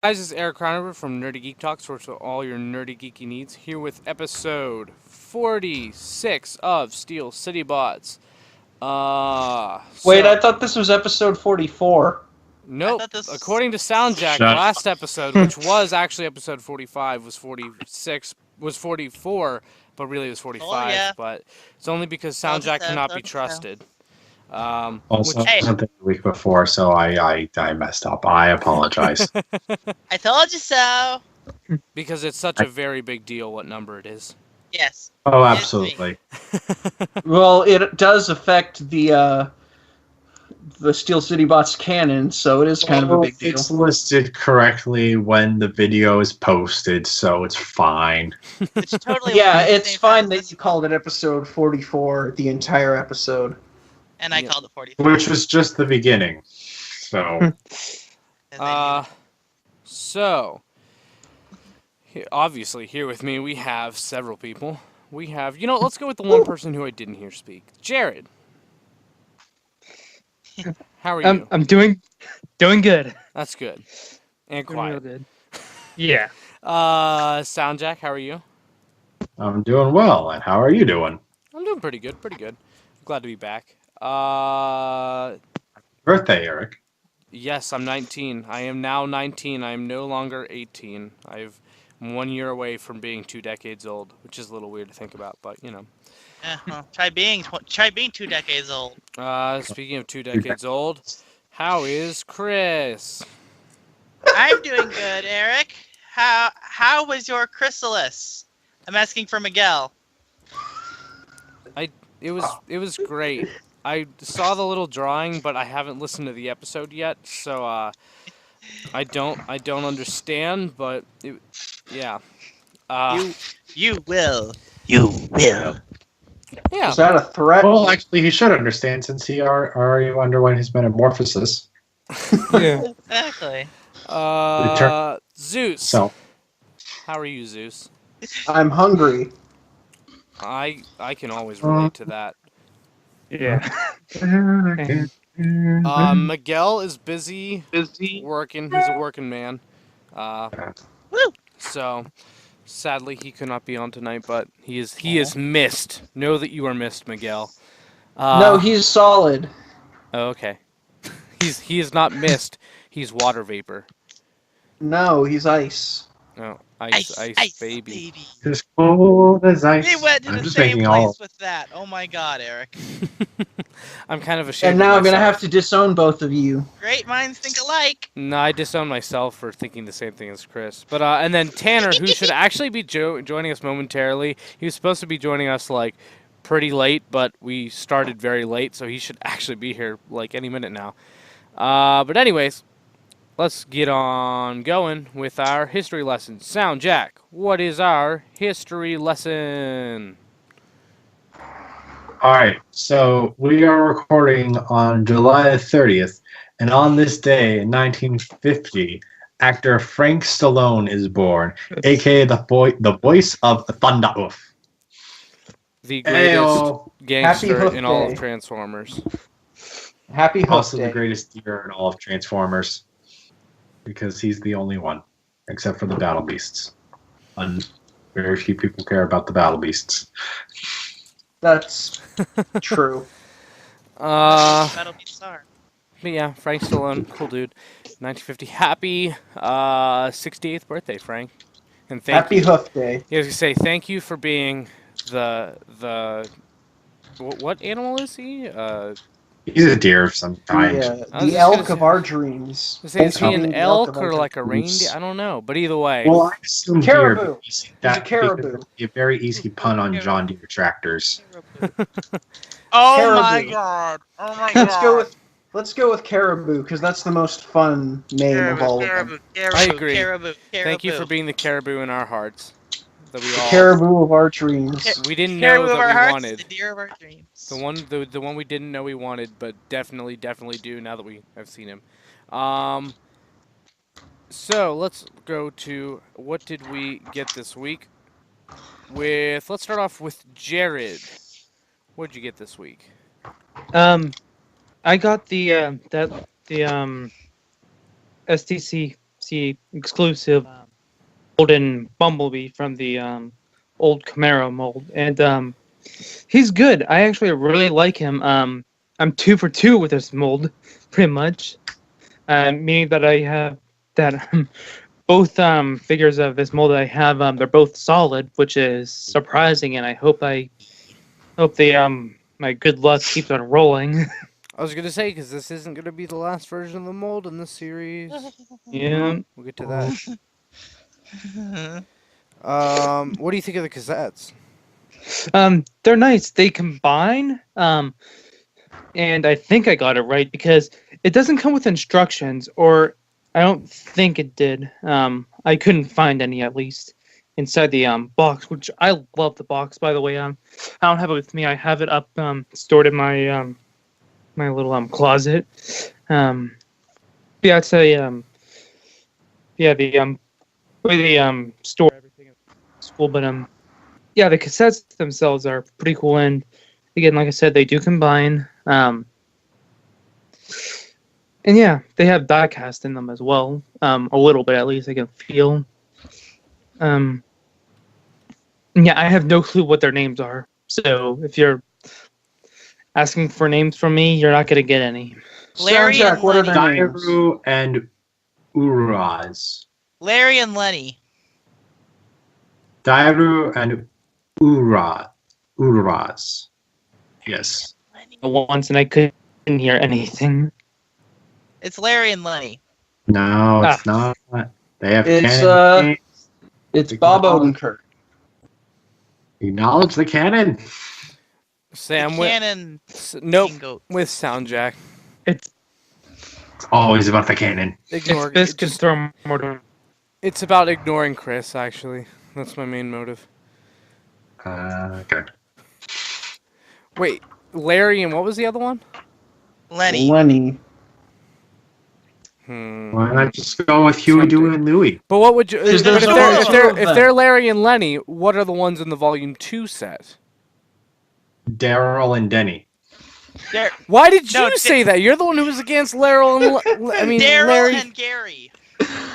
Guys, this is Eric Cronover from Nerdy Geek Talk, source for all your nerdy geeky needs. Here with episode 46 of Steel City Bots. Wait, I So thought this was episode 44. I nope. thought this. According to Soundjack, Shut last episode, which was actually episode 45, was 46, was 44, but really it was 45. yeah. But it's only because Told you Soundjack so, cannot told be you so. trusted. Also, Hey. something the week before, so I messed up. I apologize. I told you so. because it's such a very big deal what number it is. Yes. Oh, It's absolutely. Well, it does affect the Steel City Bots canon, so it is kind of a big deal. It's listed correctly when the video is posted, so it's fine. It's totally. Yeah, the it's same fine time that as you called it episode 44, the entire episode. And I Yeah. called it 40. Which was just the beginning. So, And then So, obviously, here with me we have several people. We have, let's go with the one person who I didn't hear speak. Jared. How are you? I'm doing good. That's good. And Doing real quiet. good. Yeah. Soundjack, how are you? I'm doing well, and how are you doing? I'm doing pretty good, pretty good. Glad to be back. Birthday, Eric. Yes, I'm 19. I am now 19. I am no longer 18. I'm 1 year away from being 2 decades old, which is a little weird to think about, but try being 2 decades old. Speaking of 2 decades old, how is Chris? I'm doing good, Eric. How was your chrysalis? I'm asking for Miguel. It was great. I saw the little drawing, but I haven't listened to the episode yet, so I don't understand, but yeah. You will. You will. Yeah. Is that a threat? Well, actually, he should understand since he already underwent his metamorphosis. Yeah. Exactly. Zeus. So, How are you, Zeus? I'm hungry. I can always relate to that. Yeah. Miguel is busy working. He's a working man. Woo! So sadly he could not be on tonight, but he is missed. Know that you are missed, Miguel. No, he's solid. Oh, okay. He is not mist. He's water vapor. No, he's ice. Oh, ice, baby. as cold as ice. We went to I'm the just same making place all. with that. Oh my God, Eric. I'm kind of ashamed. And now of I'm gonna myself. have to disown both of you. Great minds think alike. No, I disown myself for thinking the same thing as Chris. But and then Tanner, who should actually be joining us momentarily. He was supposed to be joining us like pretty late, but we started very late, so he should actually be here like any minute now. But anyways, let's get on going with our history lesson. Sound Jack, what is our history lesson? All right, so we are recording on July 30th, and on this day in 1950, actor Frank Stallone is born, aka the voice of Thunderhoof. The greatest Ayo. gangster Happy in all Hoof of Day. Transformers. Happy Hoof Also Day. the greatest deer in all of Transformers, because he's the only one, except for the Battle Beasts. And very few people care about the Battle Beasts. That's true. That'll be star. But yeah, Frank Stallone, cool dude. 1950. Happy 68th birthday, Frank. And thank Happy you. Hoof Day. Yeah, I was gonna say thank you for being the what animal is he? He's a deer of some kind. I was The just elk gonna of say- our dreams. Is he Being an the elk elk of our or like a dreams. reindeer? I don't know, but either way. Well, I assume Caribou. deer. Because He's a that caribou. would be a very easy pun on John Deere tractors. Oh Caribou. my God. Oh my Let's go with caribou because that's the most fun name of all of them. I agree. Caribou. Thank you for being the caribou in our hearts. That we The all caribou of our dreams. we didn't Caribou know of our that we hearts, wanted. the deer of our dreams. The one we didn't know we wanted, but definitely do now that we have seen him. So let's go to what did we get this week? Let's start off with Jared. What did you get this week? I got the STC the exclusive Golden Bumblebee from the old Camaro mold, and he's good. I actually really like him. I'm 2 for 2 with this mold, pretty much, meaning that I have that both figures of this mold that I have. They're both solid, which is surprising, and I hope the my good luck keeps on rolling. I was gonna say because this isn't gonna be the last version of the mold in this series. Yeah. We'll get to that. What do you think of the cassettes? They're nice. They combine. And I think I got it right because it doesn't come with instructions, or I don't think it did. I couldn't find any, at least inside the box, which I love the box, by the way. I don't have it with me. I have it up, stored in my my little closet. Yeah, it's a yeah, the way they store everything at school, but yeah, the cassettes themselves are pretty cool, and again, like I said, they do combine. And yeah, they have diecast in them as well. A little bit, at least I can feel. And yeah, I have no clue what their names are. So if you're asking for names from me, you're not gonna get any. Larry Soundtrack, and what are Lenny. their names? Dairu and Uraz. Larry and Lenny. Dairu and Uraz. Yes. Lenny. Once, and I couldn't hear anything. It's Larry and Lenny. No, it's not. They have It's, canon. It's Bob Odenkirk. Acknowledge the canon. Sam the with canon. nope Bingo. with Soundjack. It's It's always about the canon. Ignore. this it can just- throw more to it's about ignoring Chris. Actually, that's my main motive. Okay. Wait, Larry and what was the other one? Lenny. Lenny. Why not just go with Huey, Tempting. Dewey, and Louie? But what would you? Because But there's if no they're, two if they're of if them. they're Larry and Lenny, what are the ones in the Volume 2 set? Daryl and Denny. Dar- Why did you No, say that? You're the one who was against Larry and I mean Daryl Larry. and Gary.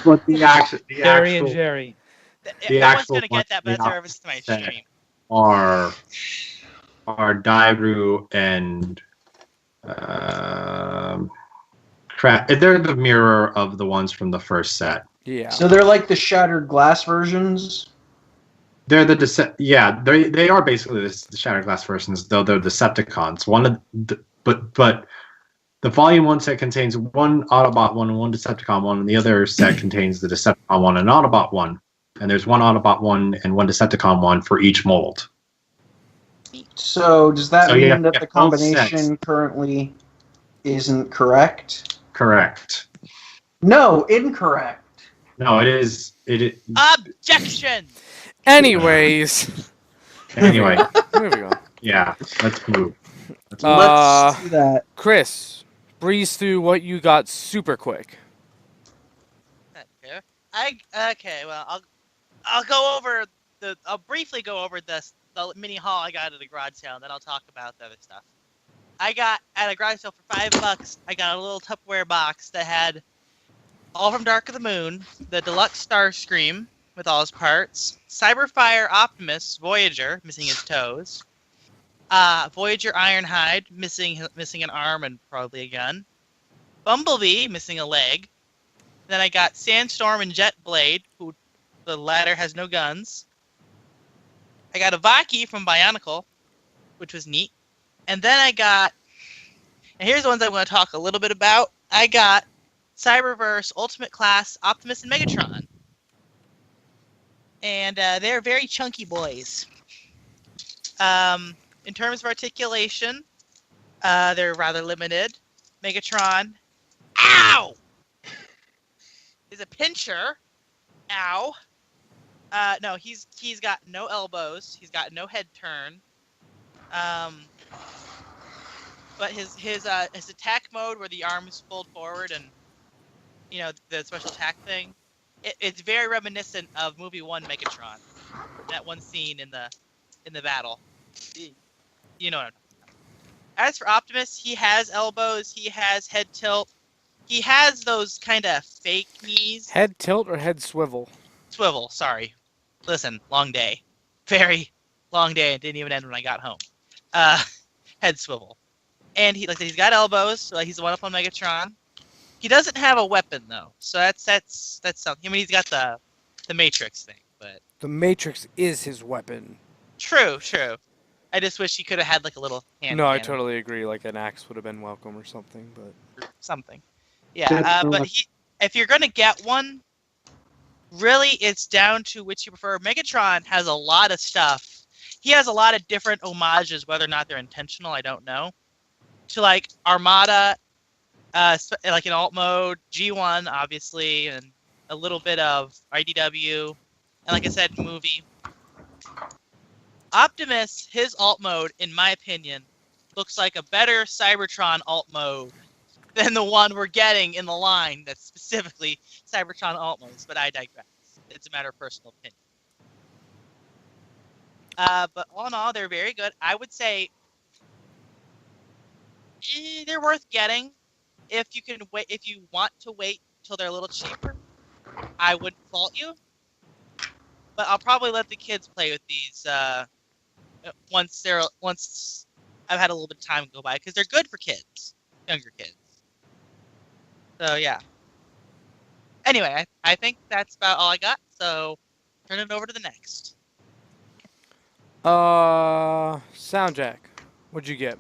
But the actual Jerry and Jerry. The No one's actual gonna get that, but ones, that's reference to my that- stream. are Dairu and crap. They're the mirror of the ones from the first set. Yeah. So they're like the shattered glass versions. They're the yeah, they are basically the Shattered Glass versions, though they're Decepticons. One of the, but the Volume 1 set contains one Autobot one and one Decepticon one, and the other set contains the Decepticon one and Autobot one. And there's one Autobot one and one Decepticon one for each mold. So does that So you mean have that to the get both combination sets. currently isn't correct? Correct. No, incorrect. No, it is. Objection. Anyways, Anyway, moving on. yeah. Let's move. Let's do that. Chris, breeze through what you got super quick. Okay. Well, I'll briefly go over the mini haul I got at a garage sale, and then I'll talk about the other stuff. I got at a garage sale for $5. I got a little Tupperware box that had All from Dark of the Moon, the deluxe Starscream with all his parts, Cyberfire Optimus Voyager missing his toes, Voyager Ironhide missing an arm and probably a gun, Bumblebee missing a leg. Then I got Sandstorm and Jetblade, who the latter has no guns. I got a Vaki from Bionicle, which was neat. And then I got, and here's the ones I'm going to talk a little bit about. I got Cyberverse Ultimate Class Optimus and Megatron. And they're very chunky boys. In terms of articulation, they're rather limited. Megatron, ow! Is a pincher. Ow. No, he's got no elbows. He's got no head turn. But his attack mode where the arms fold forward and the special attack thing, it's very reminiscent of movie 1 Megatron. That one scene in the battle. You know what I'm talking about. As for Optimus, he has elbows, he has head tilt, he has those kind of fake knees. Head tilt or head swivel? Swivel, sorry. Listen, long day. Very long day. It didn't even end when I got home. Head swivel. And he's got elbows, so he's the one up on Megatron. He doesn't have a weapon though, so that's something. I mean, he's got the Matrix thing, but The Matrix is his weapon. true. I just wish he could have had like a little hand. No, I cannon totally agree. Like an axe would have been welcome or something, but or something. Yeah, but if you're gonna get one, really, it's down to which you prefer. Megatron has a lot of stuff. He has a lot of different homages, whether or not they're intentional, I don't know. To like Armada, like in alt mode, G1 obviously, and a little bit of IDW, and like I said, movie. Optimus, his alt mode, in my opinion, looks like a better Cybertron alt mode than the one we're getting in the line that's specifically Cybertron alt modes, but I digress. It's a matter of personal opinion. But all in all, they're very good. I would say they're worth getting if you can wait. If you want to wait till they're a little cheaper, I wouldn't fault you. But I'll probably let the kids play with these once I've had a little bit of time go by, because they're good for kids, younger kids. So yeah. Anyway, I think that's about all I got. So turn it over to the next. Soundjack, what'd you get?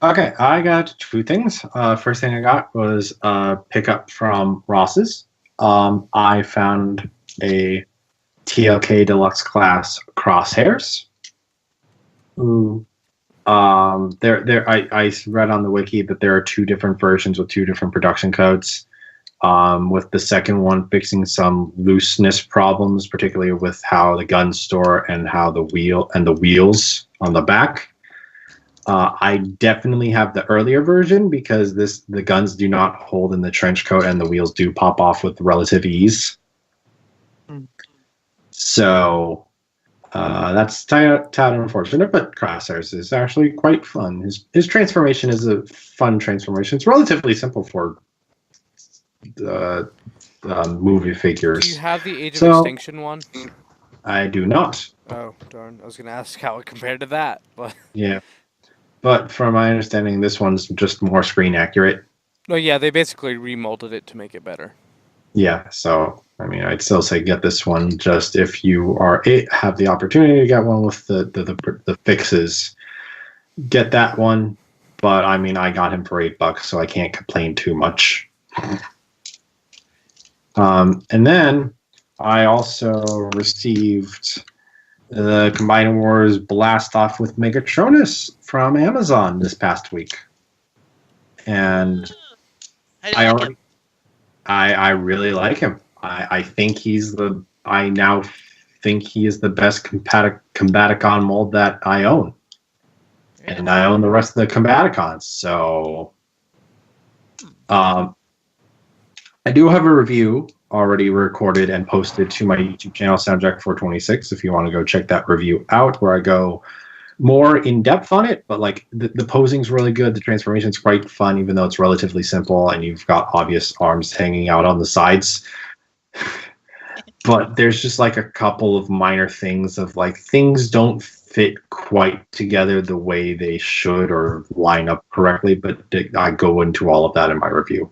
Okay, I got two things. First thing I got was a pickup from Ross's. I found a TLK Deluxe Class Crosshairs. Ooh. I read on the wiki that there are two different versions with two different production codes. With the second one fixing some looseness problems, particularly with how the guns store and how the wheels on the back. I definitely have the earlier version because the guns do not hold in the trench coat and the wheels do pop off with relative ease. So that's tad unfortunate, but Crosshairs is actually quite fun. His transformation is a fun transformation. It's relatively simple for the movie figures. Do you have the Age of Extinction one? I do not. Oh, darn. I was going to ask how it compared to that, but... Yeah. But from my understanding, this one's just more screen accurate. No, yeah, they basically remolded it to make it better. Yeah, so, I mean, I'd still say get this one just if you have the opportunity to get one with the fixes. Get that one, but, I mean, I got him for $8, so I can't complain too much. And then I also received the Combined Wars Blast Off with Megatronus from Amazon this past week. And I really like him. I think I now think he is the best Combaticon mold that I own. And I own the rest of the Combaticons. So I do have a review already recorded and posted to my YouTube channel, Soundjack426, if you want to go check that review out, where I go more in depth on it. But like the posing's really good, the transformation's quite fun, even though it's relatively simple and you've got obvious arms hanging out on the sides. But there's just like a couple of minor things of like things don't fit quite together the way they should or line up correctly, but I go into all of that in my review.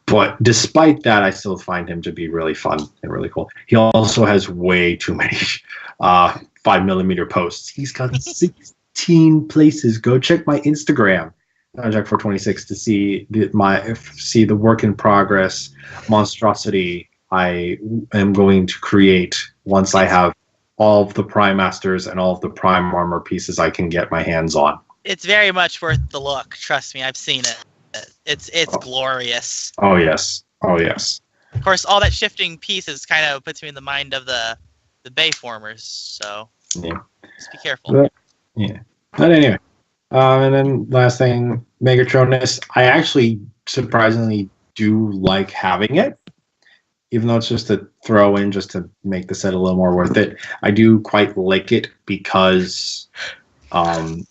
But despite that, I still find him to be really fun and really cool. He also has way too many 5mm posts. He's got 16 places. Go check my Instagram, Jack426, to see the work in progress monstrosity I am going to create once I have all of the Prime Masters and all of the Prime Armor pieces I can get my hands on. It's very much worth the look. Trust me, I've seen it. It's glorious. Oh yes. Of course, all that shifting pieces kind of puts me in the mind of the Bayformers. So yeah, just be careful. But anyway, and then last thing, Megatronus. I actually surprisingly do like having it, even though it's just a throw in just to make the set a little more worth it. I do quite like it because I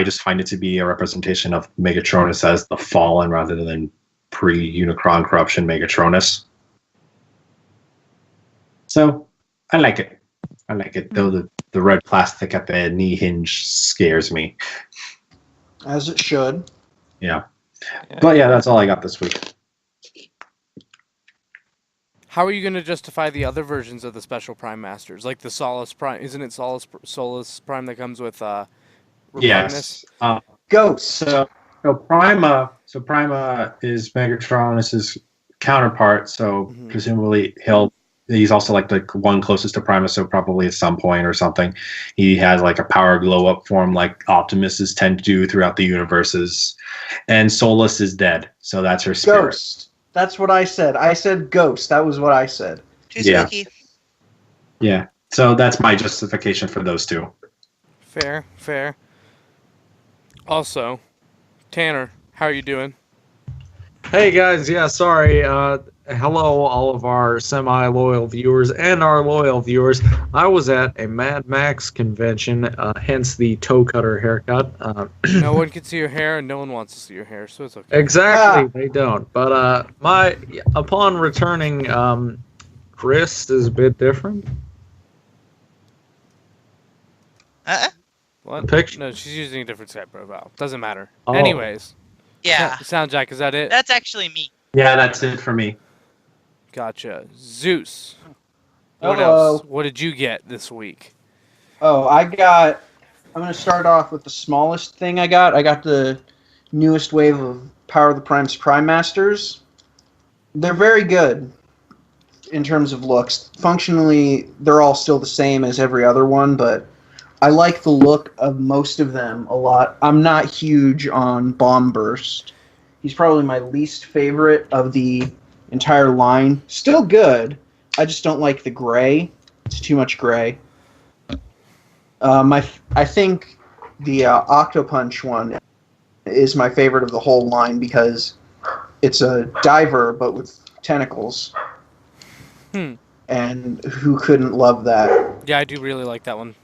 just find it to be a representation of Megatronus as the fallen rather than pre-Unicron corruption Megatronus. So I like it. I like it, though the red plastic at the knee hinge scares me. As it should. Yeah. But yeah, that's all I got this week. How are you going to justify the other versions of the Special Prime Masters, like the Solus Prime? Isn't it Solus Prime that comes with Repinus? Yes. Ghost. So Prima is Megatronus's counterpart. So presumably he's also like the one closest to Prima. So probably at some point or something, he has like a power glow up form like Optimuses tend to do throughout the universes. And Solus is dead, so that's her spirit. Ghost. That's what I said. I said ghost. That was what I said. Too spooky. Yeah. So that's my justification for those two. Fair. Also, Tanner, how are you doing? Hey guys, yeah, sorry. Hello, all of our semi-loyal viewers and our loyal viewers. I was at a Mad Max convention, hence the toe cutter haircut. No one can see your hair, and no one wants to see your hair, so it's okay. Exactly, they don't. But upon returning, Chris is a bit different. What? Picture? No, she's using a different Skype profile. Doesn't matter. Oh. Anyways. Yeah. Soundjack, is that it? That's actually me. Yeah, that's it for me. Gotcha. Zeus. What Hello. else? What did you get this week? Oh, I'm going to start off with the smallest thing I got. I got the newest wave of Power of the Prime's Prime Masters. They're very good in terms of looks. Functionally, they're all still the same as every other one, but I like the look of most of them a lot. I'm not huge on Bomb Burst. He's probably my least favorite of the entire line. Still good. I just don't like the gray. It's too much gray. I think the Octopunch one is my favorite of the whole line because it's a diver but with tentacles. And who couldn't love that? Yeah, I do really like that one.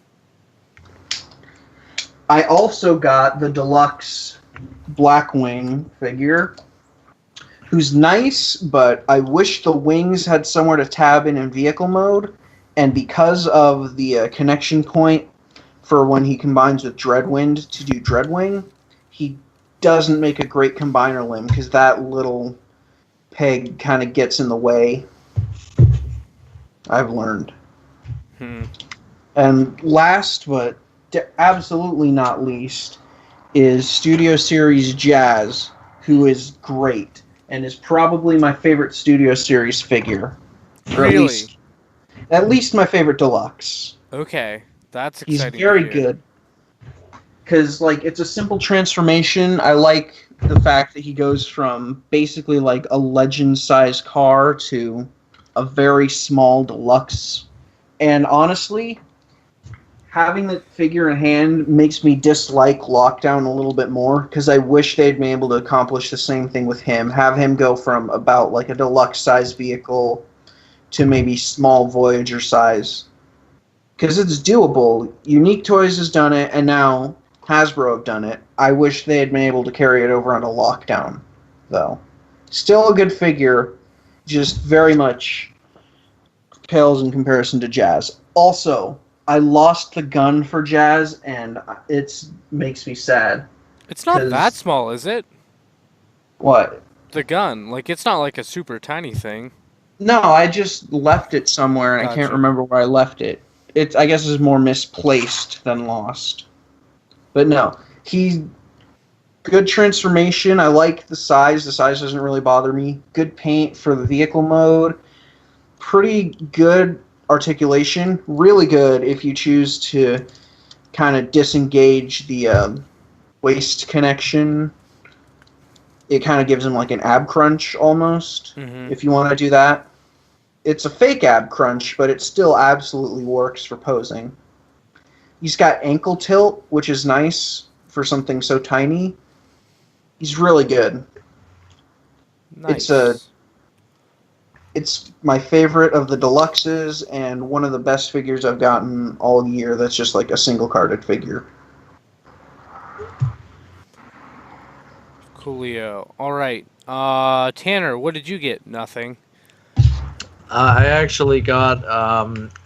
I also got the deluxe Blackwing figure, who's nice, but I wish the wings had somewhere to tab in vehicle mode, and because of the connection point for when he combines with Dreadwind to do Dreadwing, he doesn't make a great combiner limb, because that little peg kind of gets in the way. I've learned. And last, but absolutely not least, is Studio Series Jazz, who is great and is probably my favorite Studio Series figure. Really? At least my favorite deluxe. Okay, that's He's exciting. very good. Because, like, it's a simple transformation. I like the fact that he goes from basically, like, a legend-sized car to a very small deluxe. And honestly, having the figure in hand makes me dislike Lockdown a little bit more, because I wish they'd been able to accomplish the same thing with him. Have him go from about like a deluxe-size vehicle to maybe small Voyager size. Because it's doable. Unique Toys has done it, and now Hasbro have done it. I wish they had been able to carry it over onto Lockdown, though. Still a good figure, just very much pales in comparison to Jazz. Also, I lost the gun for Jazz, and it makes me sad. It's not that small, is it? What? The gun. Like, it's not like a super tiny thing. No, I just left it somewhere, and I can't remember where I left it. I guess it's more misplaced than lost. But no, good transformation. I like the size. The size doesn't really bother me. Good paint for the vehicle mode. Pretty good articulation. Really good if you choose to kind of disengage the waist connection. It kind of gives him like an ab crunch almost, if you want to do that. It's a fake ab crunch, but it still absolutely works for posing. He's got ankle tilt, which is nice for something so tiny. He's really good. Nice. it's my favorite of the deluxes and one of the best figures I've gotten all year. That's just like a single carded figure. Coolio. All right. Tanner, what did you get? Nothing. I actually got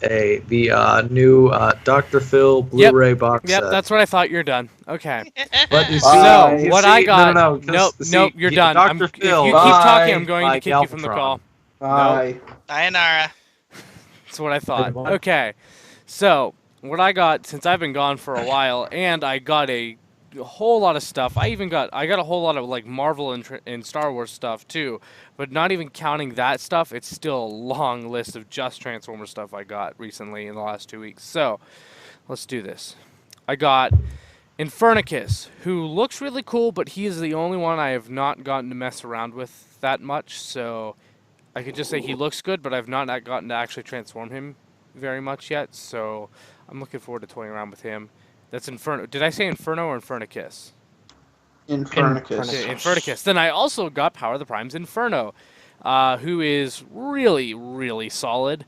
the new Dr. Phil Blu-ray box Yep, set. that's what I thought. You're done. Okay. But you see, Bye. So you what see- I got? No, 'cause nope, see, nope. You're done. Dr. If Phil. you keep talking, Bye. I'm going to By kick you from the Galvatron. call. Bye. Sayonara. That's what I thought. What? Okay. So what I got, since I've been gone for a while, and I got a whole lot of stuff. I got a whole lot of like Marvel and Star Wars stuff too. But not even counting that stuff, it's still a long list of just Transformer stuff I got recently in the last 2 weeks. So let's do this. I got Infernicus, who looks really cool, but he is the only one I have not gotten to mess around with that much. So I could just say he looks good, but I've not gotten to actually transform him very much yet. So I'm looking forward to toying around with him. That's Inferno. Did I say Inferno or Infernicus? Infernicus. Okay, Infernicus. Then I also got Power of the Prime's Inferno, who is really, really solid.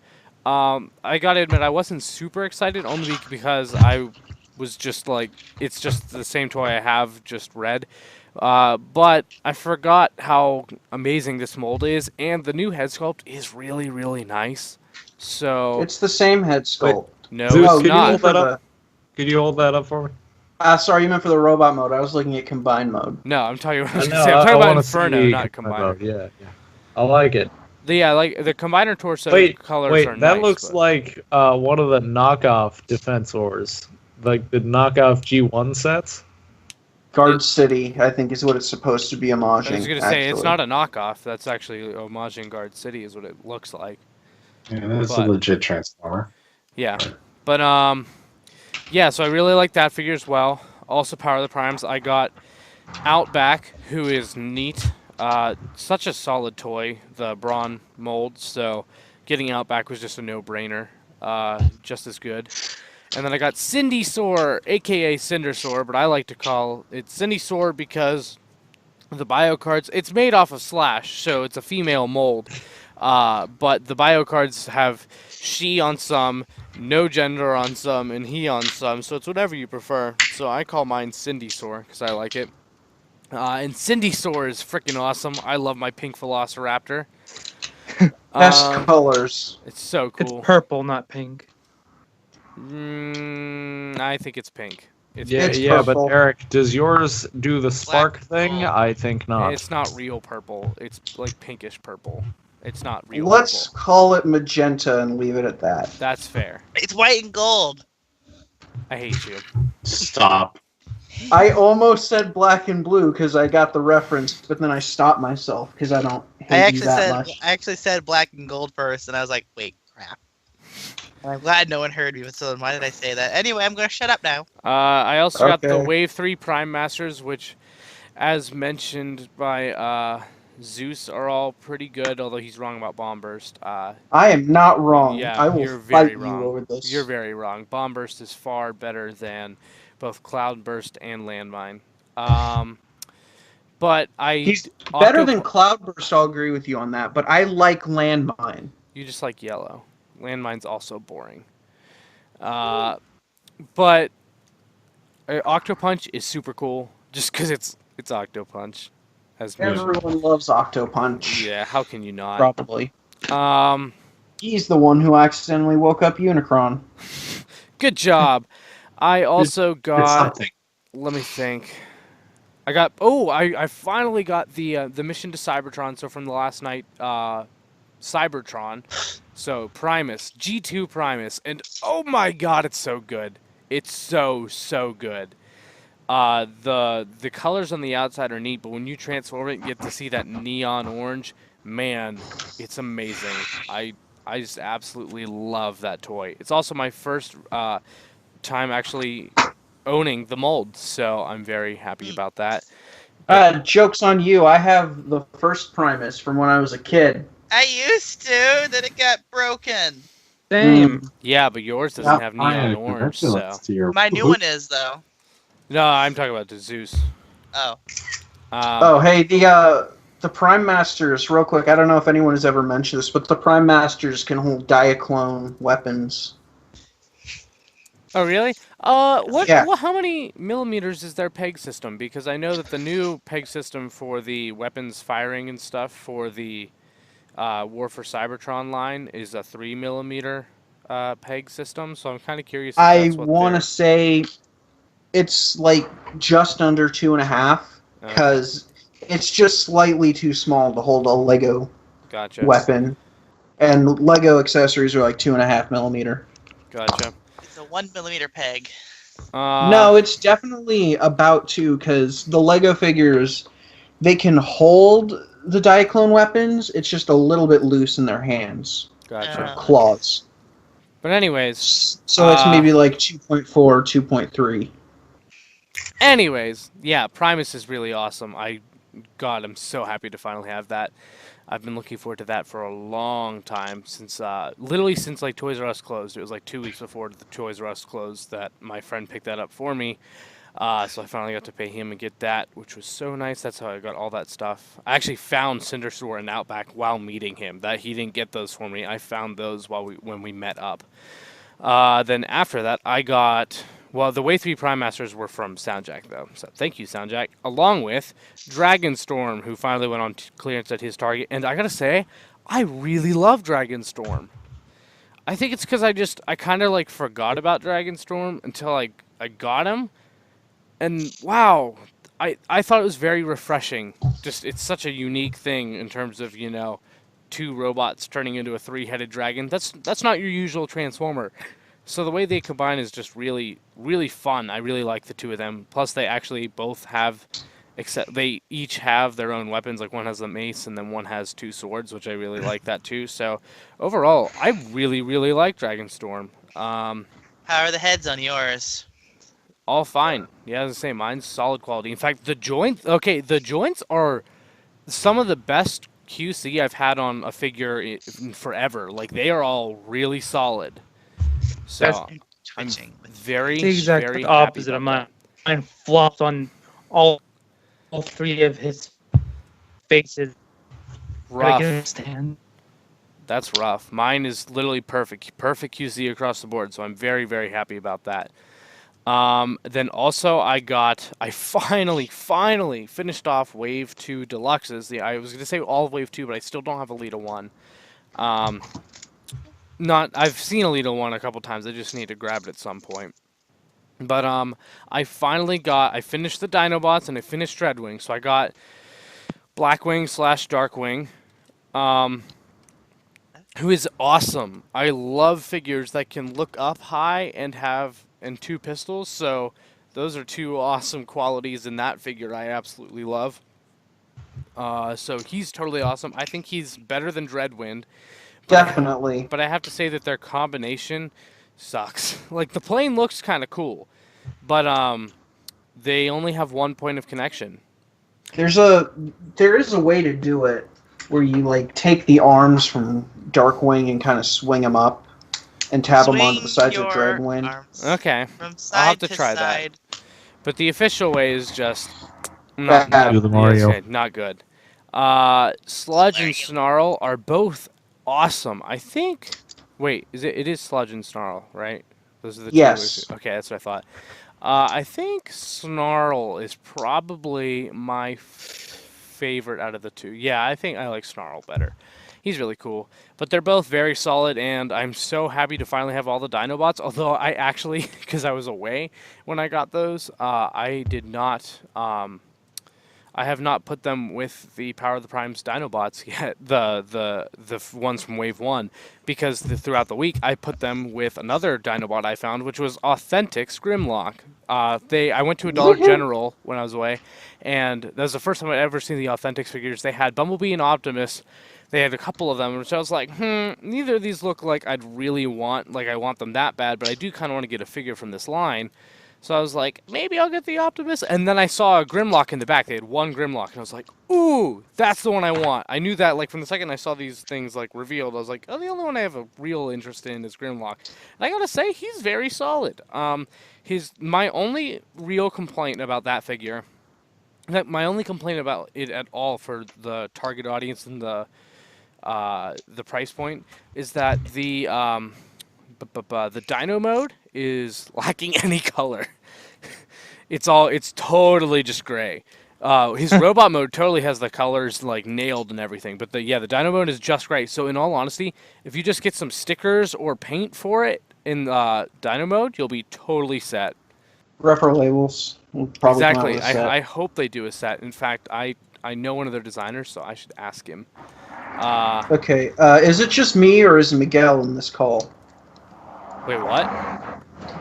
I gotta admit, I wasn't super excited, only because I was just like, it's just the same toy I have, just red. But I forgot how amazing this mold is, and the new head sculpt is really, really nice. So, It's the same head sculpt. no, Zeus, it's could you not. hold that up? Could you hold that up for me? Sorry, you meant for the robot mode. I was looking at combined mode. No, I'm talking about, I I'm know, talking I about wanna Inferno, see not combined Combiner. mode. Yeah. I like it. Yeah, like the Combiner torso colors Wait, are that nice. looks but- like one of the knockoff Defensors, like the knockoff G1 sets. Guard City, I think, is what it's supposed to be homaging. I was gonna say it's actually. not a knockoff. That's actually homaging Guard City, is what it looks like. Yeah, that's But- a legit Transformer. Yeah, but yeah. So I really like that figure as well. Also, Power of the Primes. I got Outback, who is neat. Such a solid toy, the Brawn mold. So getting Outback was just a no-brainer. Just as good. And then I got Cindysaur, aka Cindersaur, but I like to call it Cindysaur because the bio cards. It's made off of Slash, so it's a female mold. But the bio cards have she on some, no gender on some, and he on some. So it's whatever you prefer. So I call mine Cindysaur because I like it. And Cindysaur is freaking awesome. I love my pink Velociraptor. Best colors. It's so It's cool. purple, not pink. I think it's pink. It's Yeah, It's yeah, purple. but Eric, does yours do the spark Black thing? gold. I think not. It's not real purple. It's like pinkish purple. It's not real Let's purple. call it magenta and leave it at that. That's fair. It's white and gold. I hate you. Stop. I almost said black and blue because I got the reference, but then I stopped myself because I don't hate you that much. I actually said black and gold first, and I was like, wait, crap. And I'm glad no one heard me, but so why did I say that? Anyway, I'm gonna shut up now. I also got the Okay. Wave 3 Prime Masters, which, as mentioned by Zeus, are all pretty good, although he's wrong about Bomb Burst. I am not wrong. Yeah, I will you're fight very you wrong. over this. You're very wrong. Bomb Burst is far better than both Cloud Burst and Landmine. But He's better Octo- than Cloudburst, I'll agree with you on that, but I like Landmine. You just like yellow. Landmine's also boring. But Octopunch is super cool, just because it's Octopunch. As mentioned. Everyone loves Octopunch. Yeah, how can you not? Probably. Um, He's the one who accidentally woke up Unicron. good job. I also It's got. something. Let me think. I got. Oh, I finally got the mission to Cybertron. So from the last night, Cybertron. So Primus, G2 Primus, and oh my God, it's so good. It's so good. The colors on the outside are neat, but when you transform it, you get to see that neon orange. Man, it's amazing. I just absolutely love that toy. It's also my first time actually owning the mold, so I'm very happy about that. Joke's on you. I have the first Primus from when I was a kid. I used to, then it got broken. Same. Yeah, but yours doesn't have neon Fine, orange, so. congratulations to your My new one is, though. No, I'm talking about the Zeus. Oh. Oh, hey, the Prime Masters, real quick, I don't know if anyone has ever mentioned this, but the Prime Masters can hold Diaclone weapons. Oh, really? Yeah. How many millimeters is their peg system? Because I know that the new peg system for the weapons firing and stuff for the War for Cybertron line is a 3 millimeter peg system. So I'm kind of curious if I that's what want to they're. say it's like just under 2.5, Okay, because it's just slightly too small to hold a Lego gotcha, weapon. And Lego accessories are like 2.5 millimeter. gotcha. It's a 1 millimeter peg. No, it's definitely about 2, because the Lego figures, they can hold the Diaclone weapons, it's just a little bit loose in their hands. Gotcha. Or claws. But anyways, So it's maybe like 2.4 or 2.3. yeah, Primus is really awesome. God, I'm so happy to finally have that. I've been looking forward to that for a long time, since literally since like Toys R Us closed. It was like 2 weeks before the Toys R Us closed that my friend picked that up for me. So I finally got to pay him and get that, which was so nice. That's how I got all that stuff. I actually found Cinder Store and Outback while meeting him. That he didn't get those for me. I found those when we met up. Then after that, I got. Well, the Wave 3 Prime Masters were from Soundjack, though. So thank you, Soundjack. Along with Dragonstorm, who finally went on clearance at his Target. And I gotta say, I really love Dragonstorm. I think it's because I kind of like forgot about Dragonstorm until I got him. And wow, I thought it was very refreshing. Just, it's such a unique thing in terms of, two robots turning into a three-headed dragon. That's not your usual Transformer. So the way they combine is just really, really fun. I really like the two of them. Plus, they actually both have, except they each have their own weapons. Like one has a mace and then one has two swords, which I really like that too. So overall, I really, really like Dragonstorm. How are the heads on yours? All fine. Yeah, as I say, mine's solid quality. In fact, the joints are some of the best QC I've had on a figure in forever. Like, they are all really solid. So I'm Twitching. very, the exact very opposite happy of about mine. Mine flopped on all three of his faces. that. Gotta get Rough. a stand. That's rough. Mine is literally perfect. Perfect QC across the board. So I'm very, very happy about that. Then also I finally finished off Wave 2 Deluxes. I was going to say all of Wave 2, but I still don't have Elita 1. I've seen Elita 1 a couple times. I just need to grab it at some point. But, I finished the Dinobots and I finished Dreadwing. So I got Blackwing / Darkwing, who is awesome. I love figures that can look up high and two pistols, so those are two awesome qualities in that figure I absolutely love. So he's totally awesome. I think he's better than Dreadwind. Definitely. But I have to say that their combination sucks. Like, the plane looks kind of cool, but they only have one point of connection. There is a way to do it where you like take the arms from Darkwing and kind of swing them up and tab them onto the sides of Dreadwind. Okay, From I'll have side to to try side. that. But the official way is just not Bad. Do the Mario. okay, not good. Sludge and Snarl are both awesome. I think. Wait, it is Sludge and Snarl, right? Those are the Yes. two. Okay, that's what I thought. I think Snarl is probably my favorite out of the two. Yeah, I think I like Snarl better. He's really cool. But they're both very solid, and I'm so happy to finally have all the Dinobots. Although I actually, because I was away when I got those, I did not. I have not put them with the Power of the Prime's Dinobots yet, the ones from Wave 1, because throughout the week I put them with another Dinobot I found, which was Authentic Grimlock. I went to a Dollar General when I was away, and that was the first time I'd ever seen the Authentics figures. They had Bumblebee and Optimus. They had a couple of them, which I was like, neither of these look like I'd really want, like I want them that bad, but I do kind of want to get a figure from this line. So I was like, maybe I'll get the Optimus. And then I saw a Grimlock in the back. They had one Grimlock. And I was like, ooh, that's the one I want. I knew that, like, from the second I saw these things, like, revealed. I was like, oh, the only one I have a real interest in is Grimlock. And I gotta say, he's very solid. My only real complaint about that figure My only complaint about it at all for the target audience and the price point is that the Dino mode is lacking any color. It's totally just gray. His robot mode totally has the colors like nailed and everything, but the Dino mode is just gray. So in all honesty, if you just get some stickers or paint for it in Dino mode, you'll be totally set. Repro labels will probably come out Exactly. with a set. I hope they do a set. In fact, I know one of their designers, so I should ask him. Okay, is it just me or is Miguel in this call? Wait, what?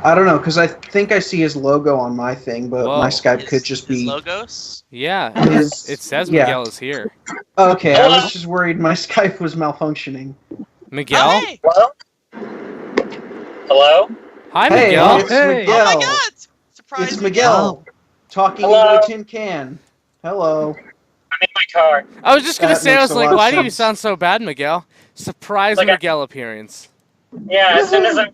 I don't know, because I think I see his logo on my thing, but Whoa. my Skype could just His be... logos. Yeah, His- it says yeah. Miguel is here. Okay, I was just worried my Skype was malfunctioning. Miguel? Oh, hey! Hello? Hi, Hey, Miguel. it's Hey. Miguel. Oh my God! Surprise! It's Miguel, talking Hello. into a tin can. Hello. I'm in my car. I was just gonna That say, I makes was a like, lot of why do you sense. sound so bad, Miguel? Surprise Like I- Miguel appearance. Yeah, as soon as I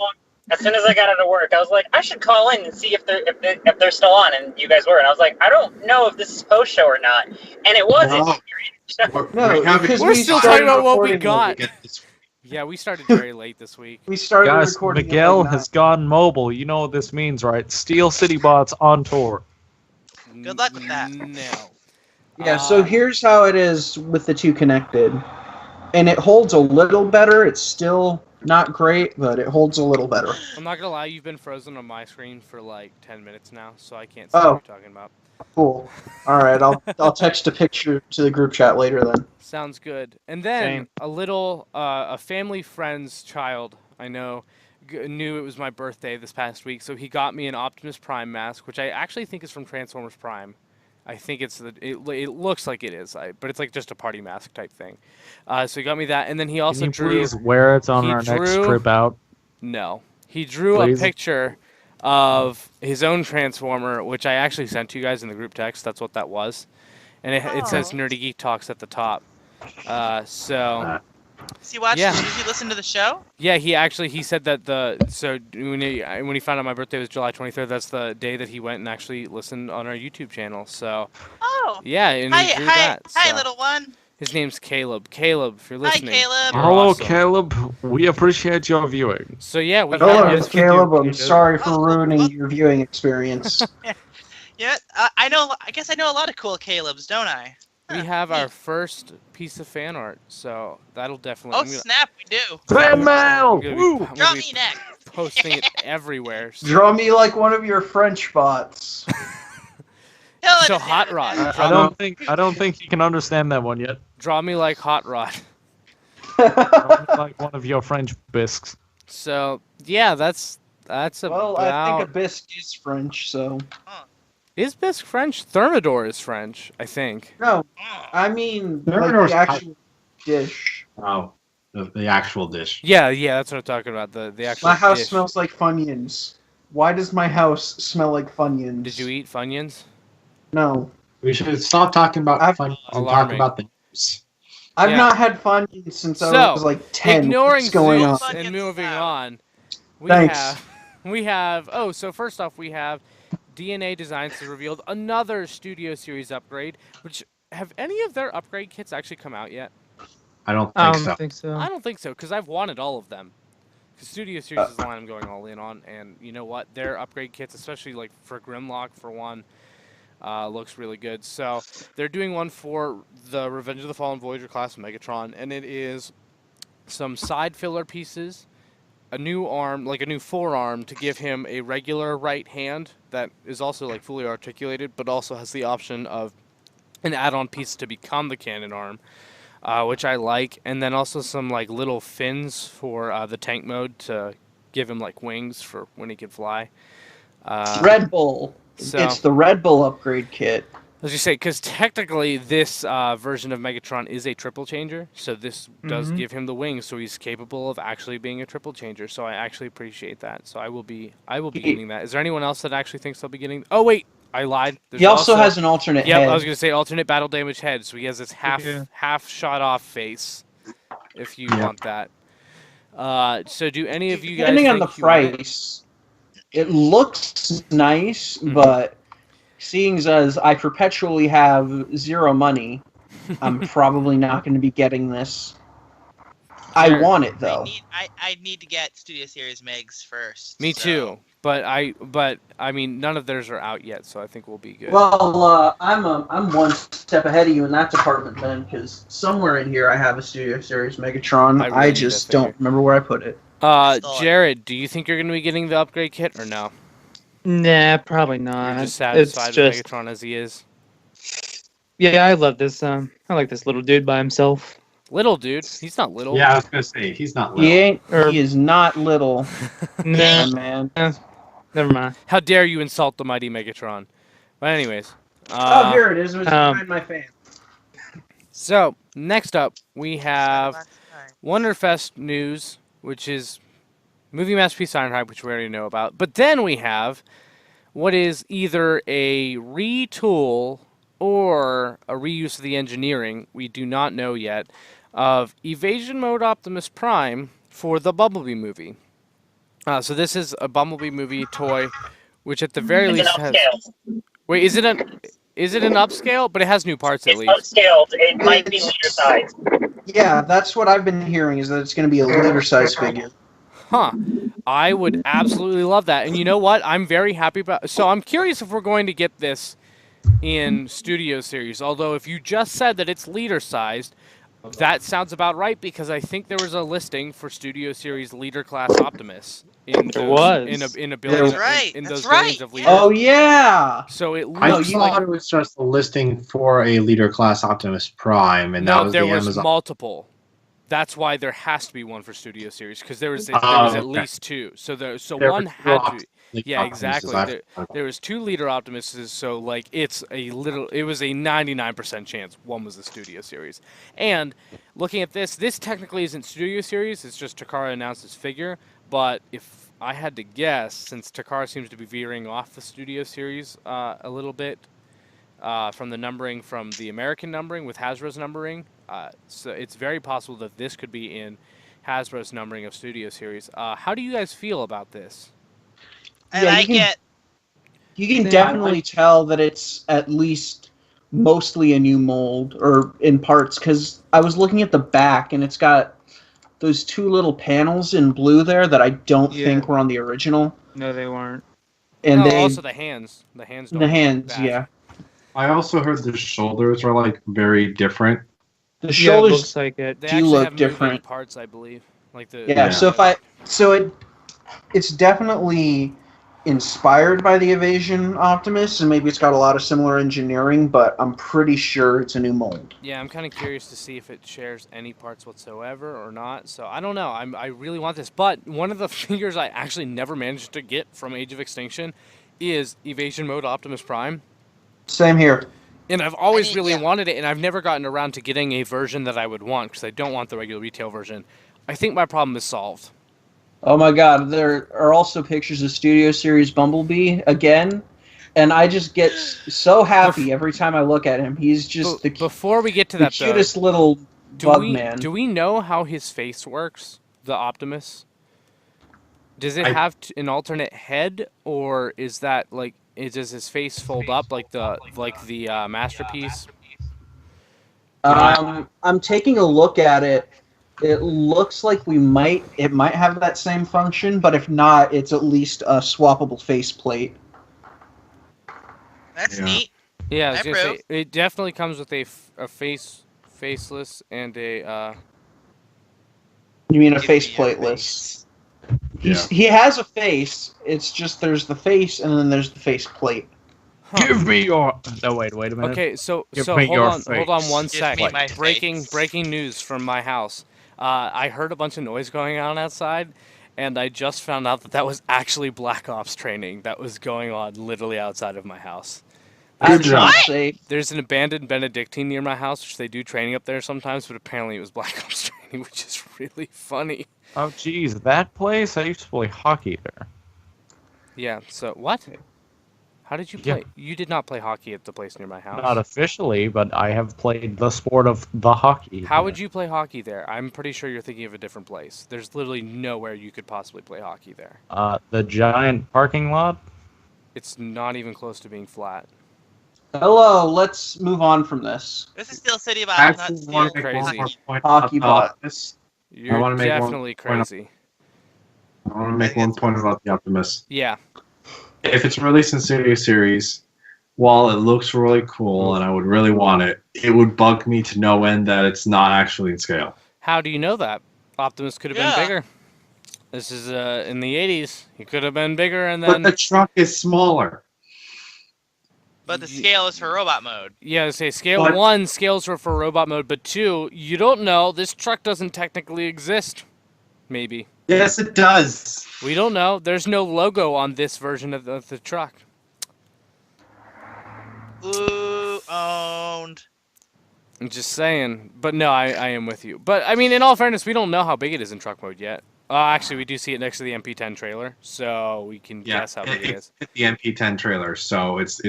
got out of work, I was like, I should call in and see if they're still on, and you guys were, and I was like, I don't know if this is post show or not, and it wasn't. No. No, because We're we still started talking about what we recording got. late. Yeah, we started very late this week. We started Guys, recording. at Miguel like has gone mobile. You know what this means, right? Steel City Bots on tour. Good luck with that. No. Yeah, so here's how it is with the two connected. And it holds a little better. It's still not great, but it holds a little better. I'm not gonna lie, you've been frozen on my screen for like 10 minutes now, so I can't see Oh. what you're talking about. Cool. All right, I'll text a picture to the group chat later then. Sounds good. And then Same. a family friend's child I know knew it was my birthday this past week, so he got me an Optimus Prime mask, which I actually think is from Transformers Prime. I think it looks like it is, but it's like just a party mask type thing. So he got me that, and then he also Can you drew. please wear it on he our next drew- trip out? No, he drew Please? a picture of his own Transformer, which I actually sent to you guys in the group text. That's what that was, and it says Oh. Nerdy Geek Talks at the top. So. Does he watch? Yeah. Does he listen to the show? Yeah, he said that when he found out my birthday was July 23rd, that's the day that he went and actually listened on our YouTube channel. So Oh. yeah, and he drew that. Hi, so. little one. His name's Caleb. Caleb, if you're Hi, listening. Caleb. you're Hello, awesome. Caleb. We appreciate your viewing. So yeah, we Hello, have it's Caleb. I'm you. sorry for Oh, ruining oh. your viewing experience. Yeah, I know. I guess I know a lot of cool Calebs, don't I? we Huh, have our neat. first piece of fan art, so that'll definitely. Oh I'm gonna- snap, we do. Fan mail! I'm gonna be- Woo! I'm gonna Draw be me next. posting it everywhere. So, Draw me like one of your French bots. He'll So understand Hot it Rod. then. I don't think you can understand that one yet. draw me like Hot Rod. Like one of your French bisques. So yeah, that's Well, about. I think a bisque is French, so. Is Bisque French? Thermidor is French, I think. No, Oh. I mean There like are the actual dish. Oh, the actual dish. Yeah, that's what I'm talking about. The actual My house dish. smells like Funyuns. Why does my house smell like Funyuns? Did you eat Funyuns? No. We should stop talking about I've- fun and talk Alarming. about the news. I've Yeah. not had Funyuns since I So, was like 10. Ignoring What's going on? Zeus and Funyuns moving out. on, we Thanks. have. Oh, so first off, we have DNA Designs has revealed another Studio Series upgrade. Which have any of their upgrade kits actually come out yet? I don't I think don't so. think so. I don't think so, because I've wanted all of them. Because Studio Series is the line I'm going all in on, and you know what? Their upgrade kits, especially like for Grimlock for one, looks really good. So they're doing one for the Revenge of the Fallen Voyager class Megatron, and it is some side filler pieces, a new arm, like a new forearm to give him a regular right hand that is also like fully articulated, but also has the option of an add-on piece to become the cannon arm. Which I like, and then also some like little fins for the tank mode to give him like wings for when he can fly. Red Bull. So- It's the Red Bull upgrade kit. As you say, because technically this version of Megatron is a triple changer, so this does Mhm. give him the wings, so he's capable of actually being a triple changer. So I actually appreciate that. So I will be getting that. Is there anyone else that actually thinks they'll be getting? Oh wait, I lied. There's He also has an alternate Yep, head. I was gonna say alternate battle damage head, so he has this Yeah. half shot off face, if you Yep. want that. So do any of you guys Depending on the think you want it? price, it looks nice, Mhm. but seeing as I perpetually have zero money, I'm probably not going to be getting this. I Jared, want it though. I need to get Studio Series Megs first. Me so- too. But I mean, none of theirs are out yet, so I think we'll be good. Well, I'm one step ahead of you in that department then, because somewhere in here I have a Studio Series Megatron. I really I need just that figure. don't remember where I put it. Still- Jared, do you think you're going to be getting the upgrade kit or no? Nah, probably not. You're just satisfied It's with just Megatron as he is. yeah, I love this. I like this little dude by himself. Little dude, he's not little. Yeah, I was gonna say he's not He little. ain't. Or- He is not little, Nah, my man. never mind. How dare you insult the mighty Megatron? But anyways, Oh, here it is. It was behind my fan. so next up we have Last time. Wonderfest news, which is Movie Masterpiece Ironhide, which we already know about. But then we have what is either a retool or a reuse of the engineering, we do not know yet, of Evasion Mode Optimus Prime for the Bumblebee movie. So this is a Bumblebee movie toy, which at the very It's least an has... upscale. Wait, is it an upscale? But it has new parts at It's least. upscaled. It might be leader size. Yeah, that's what I've been hearing. Is that it's going to be a liter size figure. Huh. I would absolutely love that. And you know what? I'm very happy about... So I'm curious if we're going to get this in Studio Series. Although if you just said that it's leader-sized, that sounds about right, because I think there was a listing for Studio Series Leader Class Optimus. There was. In a billion, That's right, in that's those billions right, of liters. Oh yeah. So it I looks you- like... thought it was just a listing for a leader class Optimus Prime, and that No, was there the was Amazon. multiple. That's why there has to be one for Studio Series, because there was Oh, at okay. least two. So There one were had two to. Yeah, exactly. There was 2 leader Optimuses, so like it was a 99% chance one was the Studio Series. And looking at this technically isn't Studio Series, it's just Takara announced his figure, but if I had to guess, since Takara seems to be veering off the Studio Series a little bit from the numbering from the American numbering with Hasbro's numbering, so it's very possible that this could be in Hasbro's numbering of Studio Series. How do you guys feel about this? I Yeah, like it. You can Yeah, definitely tell that it's at least mostly a new mold, or in parts, because I was looking at the back and it's got those 2 little panels in blue there that I don't Yeah. think were on the original. No, they weren't. And No, they also the hands. The hands don't the look hands, bad. yeah. I also heard the shoulders are like very different. The Yeah, it shoulders, looks like it. They do actually look have moving different. parts, I believe. Like the yeah. Yeah. It's definitely inspired by the Evasion Optimus, and maybe it's got a lot of similar engineering, but I'm pretty sure it's a new mold. Yeah, I'm kind of curious to see if it shares any parts whatsoever or not. So I don't know. I really want this, but one of the figures I actually never managed to get from Age of Extinction is Evasion Mode Optimus Prime. Same here. And I've always I mean, really yeah. wanted it, and I've never gotten around to getting a version that I would want, because I don't want the regular retail version. I think my problem is solved. Oh my god, there are also pictures of Studio Series Bumblebee again, and I just get so happy every time I look at him. He's just the Before we get to the that, though, cutest little bug man. do we know how his face works, the Optimus? Does it I- have an alternate head, or is that like does his face fold up like the masterpiece? I'm taking a look at it. It looks like it might have that same function, but if not, it's at least a swappable faceplate. That's Yeah. neat. Yeah, I was I gonna say approve. it definitely comes with a faceless and a You mean a Give me your faceplateless? Yeah. He has a face. It's just there's the face and then there's the faceplate. huh. me your. No, wait a minute. Okay, so Give so me your hold on face. one Give sec. me my Breaking face. news from my house. I heard a bunch of noise going on outside, and I just found out that was actually Black Ops training that was going on literally outside of my house. Good job. job. Safe. There's an abandoned Benedictine near my house, which they do training up there sometimes, but apparently it was Black Ops training, which is really funny. Oh, geez, that place? I used to play hockey there. Yeah, so what? How did you Yeah. play? You did not play hockey at the place near my house. Not officially, but I have played the sport of the hockey. How would you play hockey there? I'm pretty sure you're thinking of a different place. There's literally nowhere you could possibly play hockey there. The giant parking lot? It's not even close to being flat. Hello, let's move on from this. This is Steel City I Bots, not actually Steel want to make one Crazy. more point Hockey about bot. this. You're wanna make one definitely point of- crazy. I want to make one point about the Optimus. Yeah. If it's released in Studio Series, while it looks really cool and I would really want it, it would bug me to no end that it's not actually in scale. How do you know that? Optimus could have Yeah. been bigger. This is in the 80s. He could have been bigger, and But then the truck is smaller. But the scale is for robot mode. yeah, say scale But- 1 scales are for robot mode, but 2, you don't know. This truck doesn't technically exist. Maybe. Yes, it does. We don't know. There's no logo on this version of the truck. Ooh, owned. I'm just saying. But no, I am with you. But I mean, in all fairness, we don't know how big it is in truck mode yet. Actually, we do see it next to the MP10 trailer, so we can guess how big it is. It's the MP10 trailer, so it's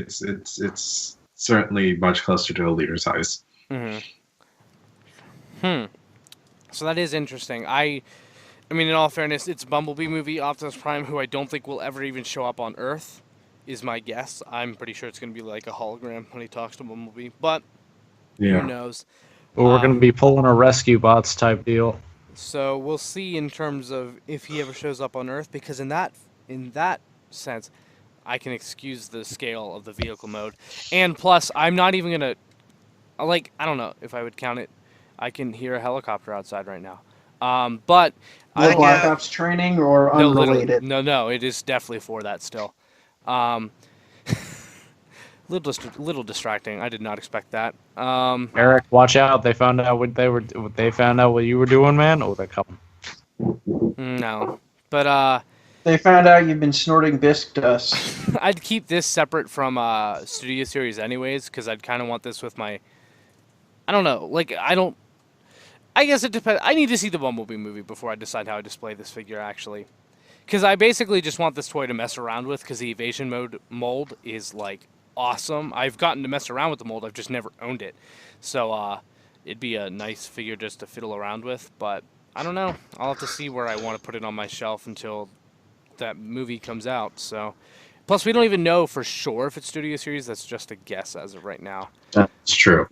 certainly much closer to a liter size. So that is interesting. I mean, in all fairness, it's a Bumblebee movie, Optimus Prime, who I don't think will ever even show up on Earth, is my guess. I'm pretty sure it's going to be like a hologram when he talks to Bumblebee, but who knows? But we're going to be pulling a rescue bots type deal. So we'll see in terms of if he ever shows up on Earth, because in that sense, I can excuse the scale of the vehicle mode. And plus, I'm not even going to, like, I don't know if I would count it. I can hear a helicopter outside right now. But No Black Ops training or no, unrelated? no, it is definitely for that still. Little distracting. I did not expect that. Eric, watch out! They found out what they found out what you were doing, man. Oh, they're coming. No, but They found out you've been snorting bisque dust. I'd keep this separate from Studio Series anyways, because I'd kind of want this with my. I don't know. Like I guess it depends. I need to see the Bumblebee movie before I decide how I display this figure, actually. Because I basically just want this toy to mess around with, because the Evasion mode mold is, like, awesome. I've gotten to mess around with the mold. I've just never owned it. So it'd be a nice figure just to fiddle around with. But I don't know. I'll have to see where I want to put it on my shelf until that movie comes out. So, plus, we don't even know for sure if it's Studio Series. That's just a guess as of right now. That's true.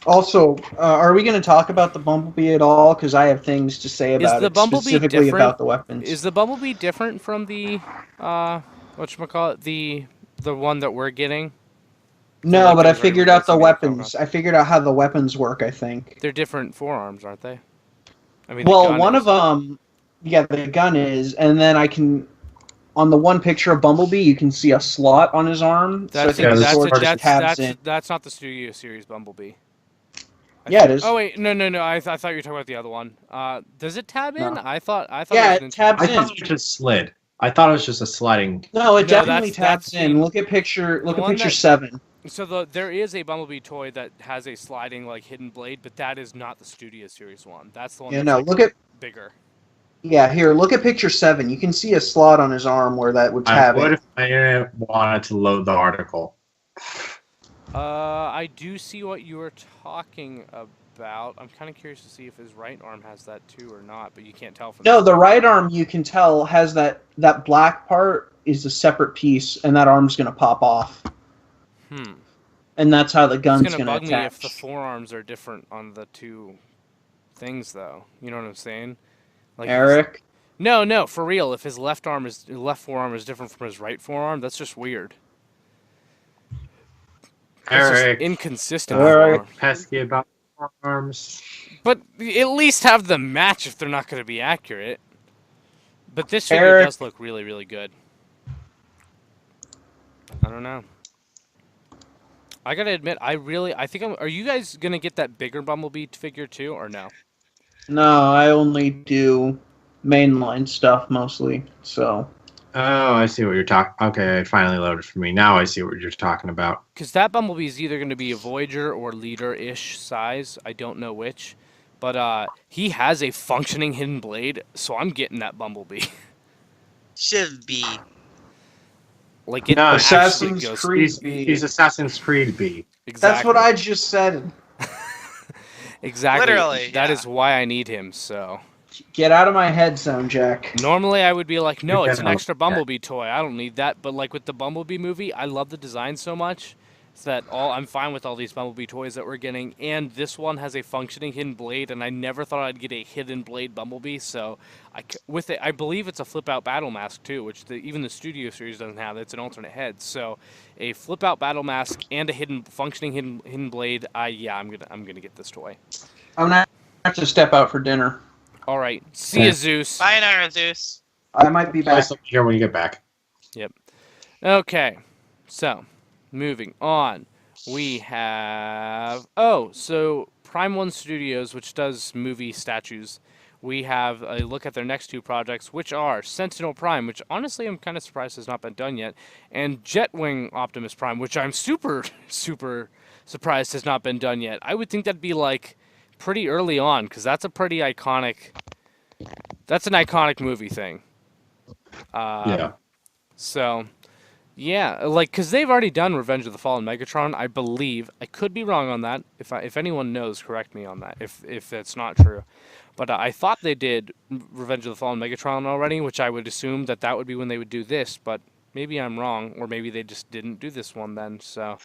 Also, are we going to talk about the Bumblebee at all? Because I have things to say about it, specifically about the weapons. Is the Bumblebee different from the whatchamacallit, the one that we're getting? No, but I figured out the weapons. I figured out how the weapons work, I think. They're different forearms, aren't they? I mean, well, one of them, yeah, the gun is, and then I can, on the one picture of Bumblebee, you can see a slot on his arm. That's so I think the sword just tabs in. That's not the Studio Series Bumblebee. Yeah, it is. Oh wait, no. I thought you were talking about the other one. Does it tab in? No. I thought. Yeah, it it tabs in. I thought it just slid. I thought it was just a sliding. No, it No, definitely that's tabs in. Look at picture. Look at one picture that- 7. So there is a Bumblebee toy that has a sliding like hidden blade, but that is not the Studio Series one. That's the one. Yeah, that's no. like, Look at. bigger. Yeah, here. Look at picture 7. You can see a slot on his arm where that would I tab would in. if my internet wanted to load the article. I do see what you were talking about. I'm kind of curious to see if his right arm has that too or not, but you can't tell from. No, the right arm you can tell has that black part is a separate piece, and that arm's gonna pop off. And that's how the gun's It's gonna bug attach. me if the forearms are different on the two things, though. You know what I'm saying? Like Eric. No, for real. If his left forearm is different from his right forearm, that's just weird. That's just Eric. inconsistent. Eric. forearms. Pesky about arms. But at least have them match if they're not going to be accurate. But this figure Eric. does look really, really good. I don't know. I gotta admit, I think are you guys gonna get that bigger Bumblebee figure too, or no? No, I only do mainline stuff mostly. So Oh, I see what you're talking. Okay, it finally loaded for me. Now I see what you're talking about. Because that Bumblebee is either gonna be a Voyager or Leader-ish size. I don't know which, but he has a functioning hidden blade, so I'm getting that Bumblebee. Should be. Like it No, actually Assassin's goes. Creed. He's Assassin's Creed B. Exactly. that's what I just said. Exactly. Literally, That yeah. is why I need him. So Get out of my head, Soundjack. normally I would be like, no, Get it's an out. extra Bumblebee toy. I don't need that. But like with the Bumblebee movie, I love the design so much. that I'm fine with all these Bumblebee toys that we're getting, and this one has a functioning hidden blade, and I never thought I'd get a hidden blade Bumblebee. So, with it, I believe it's a flip out battle mask too, which even the Studio Series doesn't have. It's an alternate head. So, a flip out battle mask and a functioning hidden blade. Yeah, I'm gonna get this toy. I'm gonna have to step out for dinner. All right, see ya, Zeus. Bye, Nara Zeus. I might be back. Nice here when you get back. Yep. Okay, so moving on, we have so Prime One Studios, which does movie statues. We have a look at their next two projects, which are Sentinel Prime, which honestly I'm kind of surprised has not been done yet, and Jetwing Optimus Prime, which I'm super surprised has not been done yet. I would think that'd be like pretty early on, because that's a pretty iconic. That's an iconic movie thing. Yeah. So. Yeah, like, because they've already done Revenge of the Fallen Megatron, I believe. I could be wrong on that. If anyone knows, correct me on that, if that's not true. But I thought they did Revenge of the Fallen Megatron already, which I would assume that would be when they would do this. But maybe I'm wrong, or maybe they just didn't do this one then. So,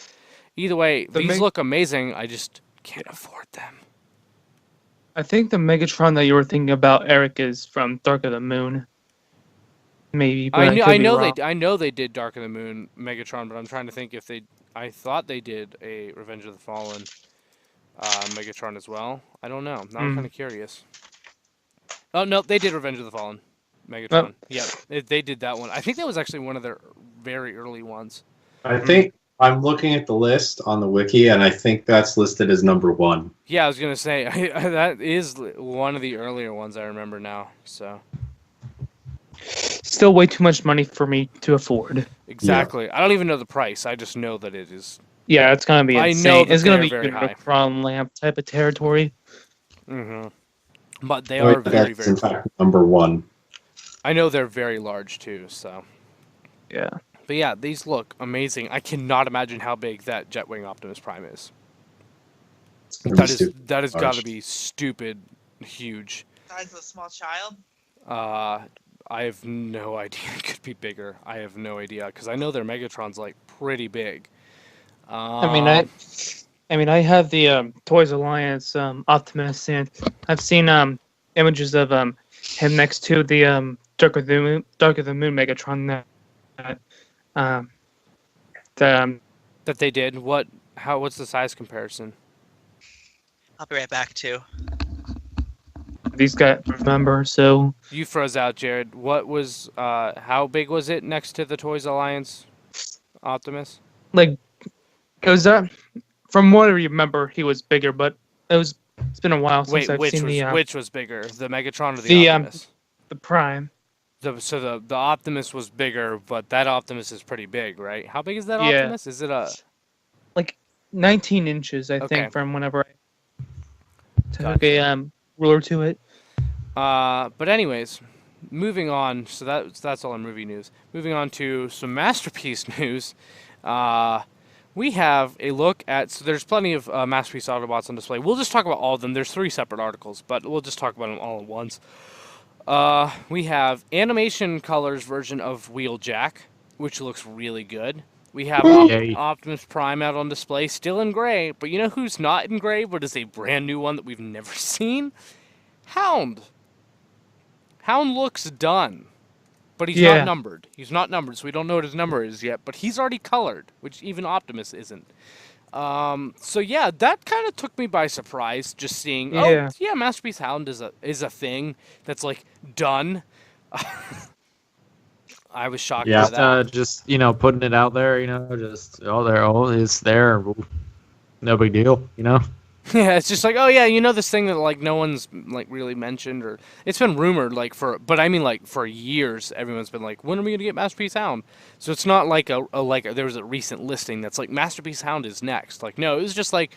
either way, these look amazing. I just can't afford them. I think the Megatron that you were thinking about, Eric, is from Dark of the Moon. Maybe, but I know they did Dark of the Moon Megatron, but I'm trying to think if I thought they did a Revenge of the Fallen Megatron as well. I don't know. Now I'm kind of curious. Oh no, they did Revenge of the Fallen Megatron. Yeah, they did that one. I think that was actually one of their very early ones. I think I'm looking at the list on the wiki, and I think that's listed as number 1. Yeah, I was gonna say that is one of the earlier ones I remember now. So. Still way too much money for me to afford. Exactly. Yeah. I don't even know the price. I just know that it is. Yeah, it's gonna be insane. I know it's gonna be very high. Unicron lamp type of territory. But they are very, very. In fact, number 1. I know they're very large too. So. Yeah. But yeah, these look amazing. I cannot imagine how big that Jetwing Optimus Prime is. That has got to be stupid huge. Size of a small child. I have no idea. It could be bigger. I have no idea because I know their Megatron's like pretty big. I mean, I have the Toys Alliance Optimus, and I've seen images of him next to the Dark of the Moon Megatron that they did. What's the size comparison? I'll be right back too. These guys remember, so you froze out, Jared. What was how big was it next to the Toys Alliance Optimus? Like, it was from what I remember, he was bigger, but it's been a while since I've seen which was bigger, the Megatron or the Optimus? The Prime. So the Optimus was bigger, but that Optimus is pretty big, right? How big is that Optimus? Is it like 19 inches, I think, from whenever I took a ruler to it. But anyways, moving on. So that's all our movie news. Moving on to some Masterpiece news. We have a look at. So there's plenty of Masterpiece Autobots on display. We'll just talk about all of them. There's 3 separate articles, but we'll just talk about them all at once. We have Animation Colors version of Wheeljack, which looks really good. We have Optimus Prime out on display, still in gray, but you know who's not in gray, but is a brand new one that we've never seen? Hound. Hound looks done, but he's not numbered. He's not numbered, so we don't know what his number is yet, but he's already colored, which even Optimus isn't. So yeah, that kind of took me by surprise, just seeing, Masterpiece Hound is a thing that's like done. I was shocked by that. Just putting it out there, just it's there, no big deal, Yeah, it's just like, oh yeah, this thing that like no one's like really mentioned, or it's been rumored for years. Everyone's been like, when are we gonna get Masterpiece Hound? So it's not like there was a recent listing that's like Masterpiece Hound is next. Like no, it was just like.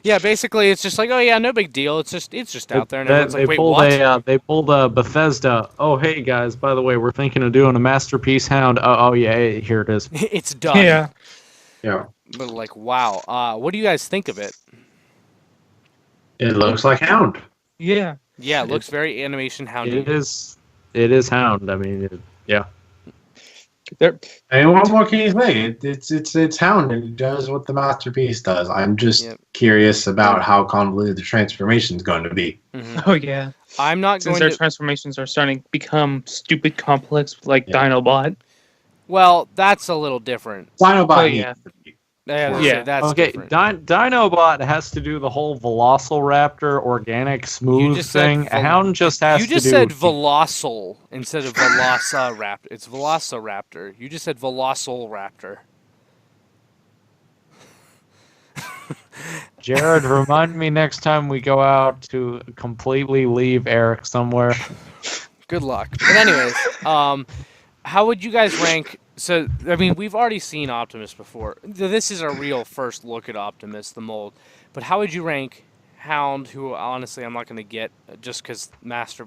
Yeah, basically, it's just like, oh yeah, no big deal. It's just out there, and everyone's like, wait, what? They pulled a Bethesda. Oh, hey guys, by the way, we're thinking of doing a Masterpiece Hound. Oh yeah, here it is. It's done. Yeah. But like, wow. What do you guys think of it? It looks like Hound. Yeah. Yeah, it looks very animation Houndy. It is Hound. I mean, yeah. They're I mean, what more can you say? It's Hound, and it does what the masterpiece does. I'm just Yep. curious about how convoluted the transformation is going to be. Mhm. oh yeah. I'm not Since going their to. transformations are starting to become stupid complex like Yeah. Dinobot. Well, that's a little different. Dinobot Oh, needs yeah. to be. I was gonna Yeah. say, that's Okay, different. Dinobot has to do the whole Velociraptor organic smooth just said thing. Hound just has You to just do. said Velocil instead of Velociraptor. It's Velociraptor. You just said Velociraptor. Jared, remind me next time we go out to completely leave Eric somewhere. Good luck. But anyways, how would you guys rank? So I mean, we've already seen Optimus before. This is a real first look at Optimus, the mold. But how would you rank Hound, who honestly I'm not going to get just because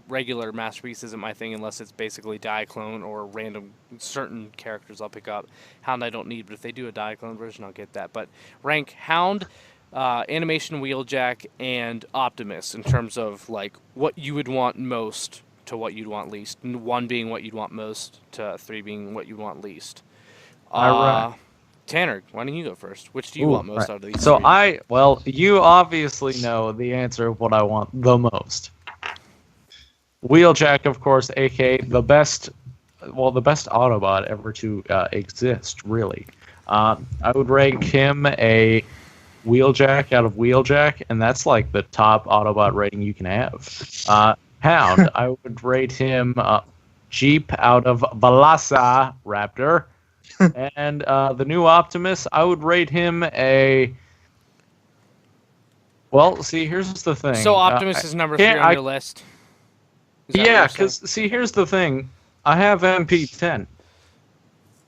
regular Masterpiece isn't my thing unless it's basically Diaclone or random certain characters I'll pick up. Hound I don't need, but if they do a Diaclone version, I'll get that. But rank Hound, Animation Wheeljack, and Optimus in terms of like what you would want most to what you'd want least. 1 being what you'd want most to 3 being what you'd want least. Alright. Tanner, why don't you go first? Which do you Ooh, want most right. out of these So three? you obviously know the answer of what I want the most. Wheeljack, of course, aka the best Autobot ever to exist, really. I would rank him a Wheeljack out of Wheeljack, and that's like the top Autobot rating you can have. Hound, I would rate him Jeep out of Velociraptor. And the new Optimus, I would rate him a. Well, see, here's the thing. So Optimus is number 3 on your list. Is that what Yeah, you're saying? because see, here's the thing. I have MP10.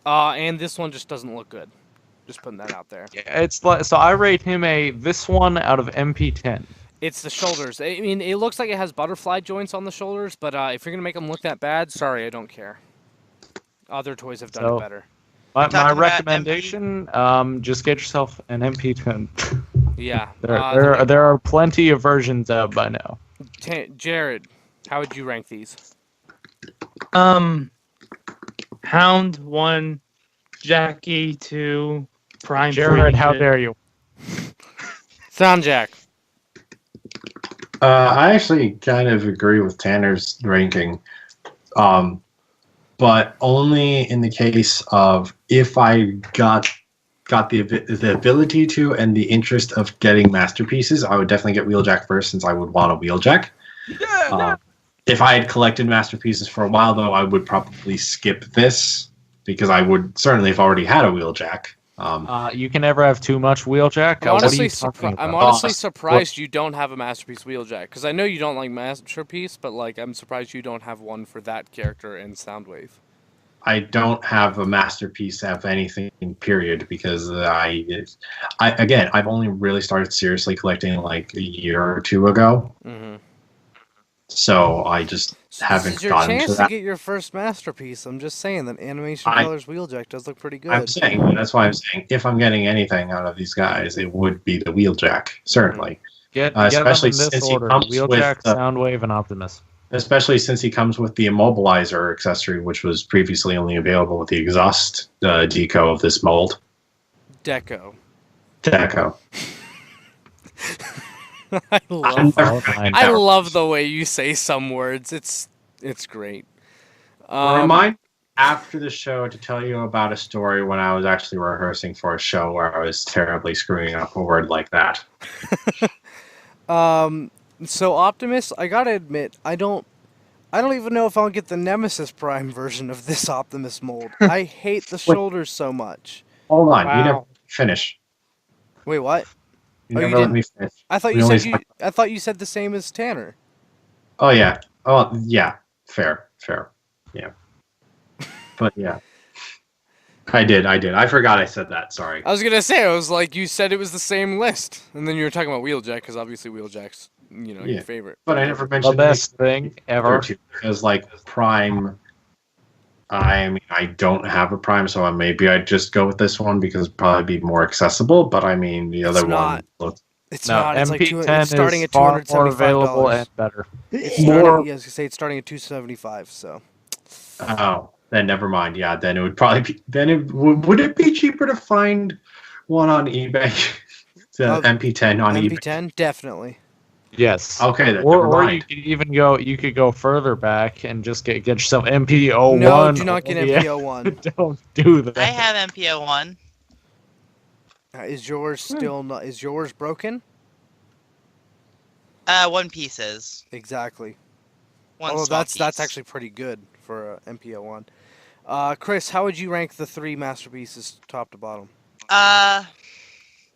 And this one just doesn't look good. Just putting that out there. Yeah, it's like so. I rate him a this one out of MP10. It's the shoulders. I mean, it looks like it has butterfly joints on the shoulders, but if you're gonna make them look that bad, sorry, I don't care. Other toys have done it better. My Talking about recommendation: just get yourself an MP10. Yeah. There are plenty of versions out by now. Jared, how would you rank these? Hound 1, Jackie 2, Prime 3. Jared, how dare you? Sound Jack. I actually kind of agree with Tanner's ranking, but only in the case of if I got the ability to and the interest of getting masterpieces, I would definitely get Wheeljack first since I would want a Wheeljack. If I had collected masterpieces for a while, though, I would probably skip this because I would certainly have already had a Wheeljack. You can never have too much Wheeljack. I'm honestly surprised you don't have a Masterpiece Wheeljack, because I know you don't like Masterpiece, but like I'm surprised you don't have one for that character in Soundwave. I don't have a masterpiece of anything, period, because I've only really started seriously collecting like a year or two ago. Mm-hmm. So I just haven't This is your gotten chance to that. to get your first Masterpiece. I'm just saying that Animation Colors Wheeljack does look pretty good. I'm saying that's why I'm saying if I'm getting anything out of these guys, it would be the Wheeljack, certainly. Get especially them in this since he order: comes Wheeljack, with Soundwave, and Optimus. Especially since he comes with the immobilizer accessory, which was previously only available with the exhaust deco of this mold. Deco. I love the way you say some words. It's great. Remind after the show to tell you about a story when I was actually rehearsing for a show where I was terribly screwing up a word like that. So Optimus, I gotta admit, I don't even know if I'll get the Nemesis Prime version of this Optimus mold. I hate the shoulders so much. Hold on, Wow. you never finish. Wait, what? You Oh, you never let didn't? me finish. I thought you said the same as Tanner. Oh yeah. Oh yeah. Fair. Yeah. But yeah. I did. I forgot I said that. Sorry. I was gonna say, I was like, you said it was the same list, and then you were talking about Wheeljack, because obviously Wheeljack's, your favorite. But I never The mentioned best thing ever. because like Prime. I mean, I don't have a Prime, so maybe I'd just go with this one because it'd probably be more accessible. But I mean, the other one looks. It's No, not. It's like MP10 it's starting is at far more $275. available and better. It's starting, it's starting at $275. So. Oh, Then never mind. Yeah, then it would probably be. Then would it be cheaper to find one on eBay? The MP10 on eBay. MP10, definitely. Yes. Okay, then Or never or you mind. could even go. You could go further back and just get yourself MPO1. No, do not get Yeah. MP01. Don't do that. I have MPO1. Is yours still not? Is yours broken? One pieces. Exactly. One Although small that's piece. actually pretty good for MPO1. Chris, how would you rank the 3 masterpieces top to bottom?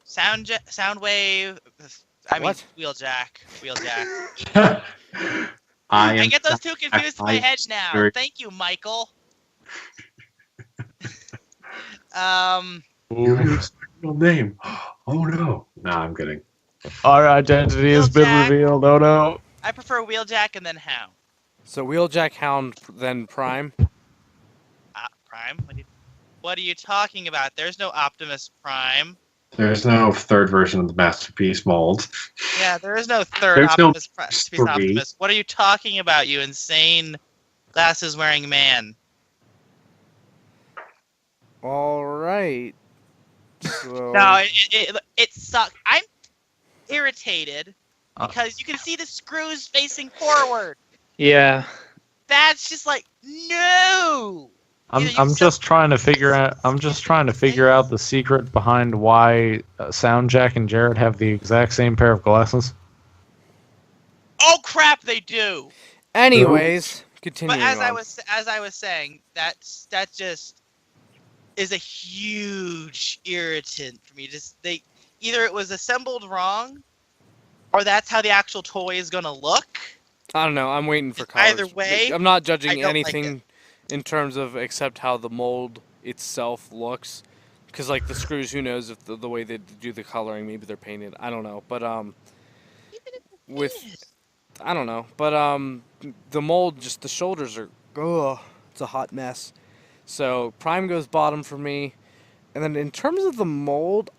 Soundwave. I mean, What? Wheeljack. I get those two confused in my head now. very- Thank you, Michael. You used my real name. Oh no. Nah, I'm kidding. Our identity has been Wheeljack. revealed. Oh no. I prefer Wheeljack and then Hound. So Wheeljack, Hound, then Prime. Prime? What are you talking about? There's no Optimus Prime. There's no third version of the masterpiece mold. Yeah, there is no third There's no Optimus Prime. three. Optimus. What are you talking about, you insane glasses-wearing man? All right. So, No, it sucks. I'm irritated because you can see the screws facing forward. Yeah. That's just like, no. I'm just trying to figure out. I'm just trying to figure out the secret behind why Soundjack and Jared have the exact same pair of glasses. Oh crap, they do. anyways, continuing But as on. I was saying, that just is a huge irritant for me. Just either it was assembled wrong, or that's how the actual toy is gonna look. I don't know. I'm waiting for colors. Either way, I'm not I judging don't like anything in terms of except how the mold itself looks. Because like the screws, who knows if the way they do the coloring, maybe they're painted. I don't know. But with I don't know. But the mold, just the shoulders are it's a hot mess. So Prime goes bottom for me, and then in terms of the mold,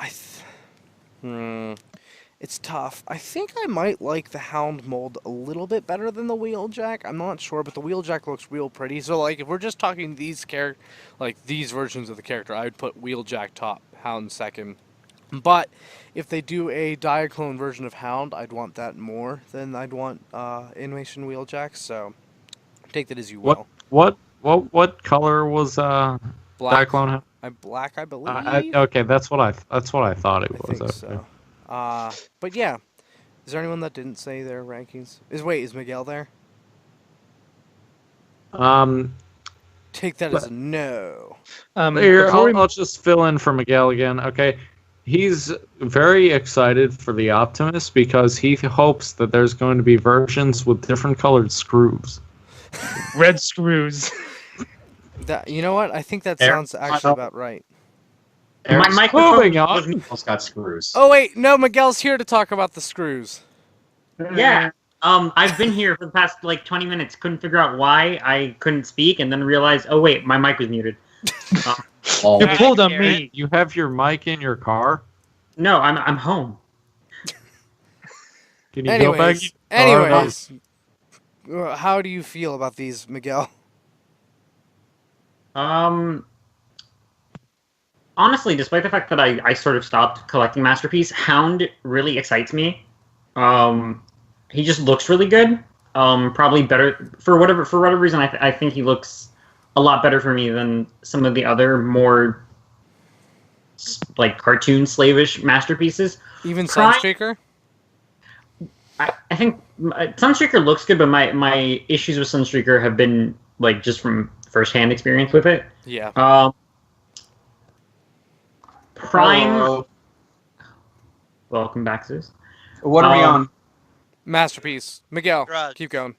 it's tough. I think I might like the Hound mold a little bit better than the Wheeljack. I'm not sure, but the Wheeljack looks real pretty. So like if we're just talking these these versions of the character, I would put Wheeljack top, Hound second. But if they do a Diaclone version of Hound, I'd want that more than I'd want Animation Wheeljack. So take that as you will. What color was Black. Diaclone? Black, I believe. Okay, that's what I thought it I was. think Okay. so. But yeah, is there anyone that didn't say their rankings? Is Miguel there? Take that as a no. Here, Before we- I'll just fill in for Miguel again. Okay, he's very excited for the Optimus because he hopes that there's going to be versions with different colored screws. red screws. You know what? I think that Eric, sounds actually about right. My Eric's microphone moving on. was got screws. Oh wait, no, Miguel's here to talk about the screws. Yeah. I've been here for the past like 20 minutes. Couldn't figure out why I couldn't speak, and then realized, oh wait, my mic was muted. Oh. You pulled on Jared. me. You have your mic in your car. No, I'm home. Can you go back? Anyways, how do you feel about these, Miguel? Honestly, despite the fact that I sort of stopped collecting Masterpiece, Hound really excites me. He just looks really good. Probably better for whatever reason. I think he looks a lot better for me than some of the other more like cartoon slavish masterpieces. Even Prime- Sunstreaker? I think Sunstreaker looks good, but my issues with Sunstreaker have been like just from firsthand experience with it. Yeah. Prime. Hello. Welcome back, Zeus. What are we on? Masterpiece. Miguel, Drugs. keep going.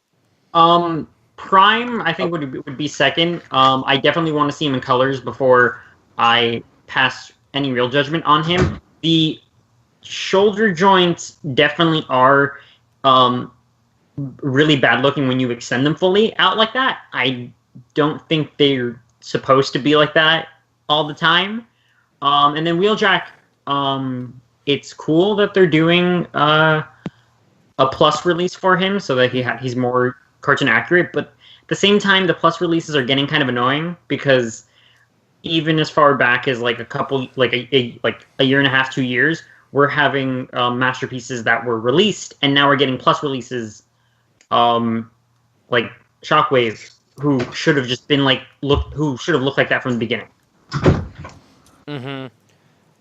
Prime, I think would be second. I definitely want to see him in colors before I pass any real judgment on him. The shoulder joints definitely are really bad looking when you extend them fully out like that. I don't think they're supposed to be like that all the time. And then Wheeljack, it's cool that they're doing a plus release for him so that he's more cartoon accurate, but at the same time, the plus releases are getting kind of annoying because even as far back as like a couple, like a year and a half, 2 years, we're having masterpieces that were released, and now we're getting plus releases, like Shockwave, who should have just been who should have looked like that from the beginning. Mm-hmm.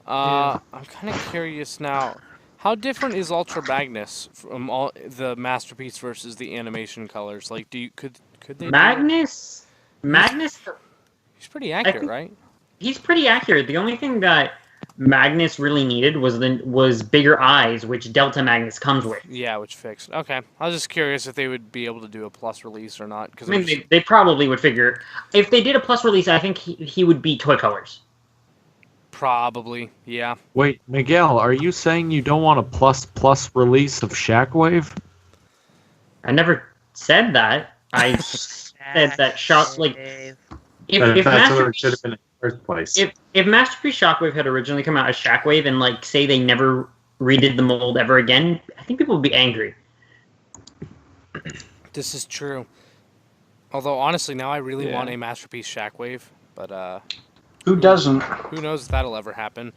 I'm kind of curious now. How different is Ultra Magnus from all the masterpiece versus the animation colors? Like, could they? Magnus, He's pretty accurate, think- right? he's pretty accurate. The only thing that Magnus really needed was bigger eyes, which Delta Magnus comes with. Yeah, which fixed. Okay, I was just curious if they would be able to do a plus release or not. Because I mean, they probably would figure if they did a plus release. I think he would be toy colors. probably, yeah. Wait, Miguel, are you saying you don't want a plus release of Shockwave? I never said that. I said that if That's what it Masterpiece, should have been in the first place. if Masterpiece Shockwave had originally come out as Shockwave and like say they never redid the mold ever again, I think people would be angry. This is true. Although honestly, now I really Yeah. want a masterpiece Shockwave, but Who doesn't? who knows if that'll ever happen.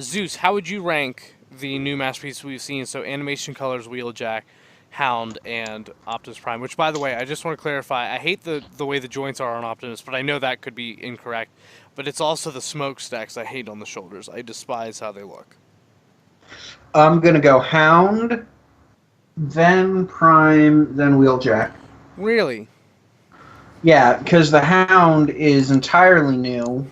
Zeus, how would you rank the new masterpieces we've seen? So animation colors, Wheeljack, Hound, and Optimus Prime. Which, by the way, I just want to clarify. I hate the way the joints are on Optimus, but I know that could be incorrect. But it's also the smokestacks I hate on the shoulders. I despise how they look. I'm gonna go Hound, then Prime, then Wheeljack. Really? Yeah, because the Hound is entirely new.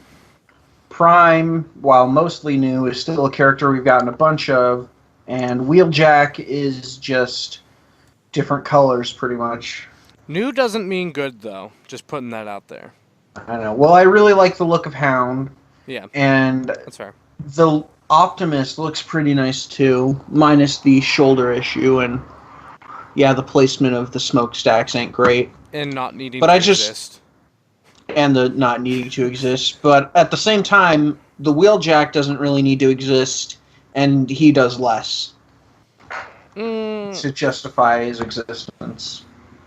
Prime, while mostly new, is still a character we've gotten a bunch of, and Wheeljack is just different colors, pretty much. New doesn't mean good, though. Just putting that out there. I don't know. Well, I really like the look of Hound, Yeah, and that's fair. the Optimus looks pretty nice too, minus the shoulder issue, and yeah, the placement of the smokestacks ain't great, And not needing But to I just- exist. and the not needing to exist. But at the same time, the Wheeljack doesn't really need to exist, and he does less to justify his existence.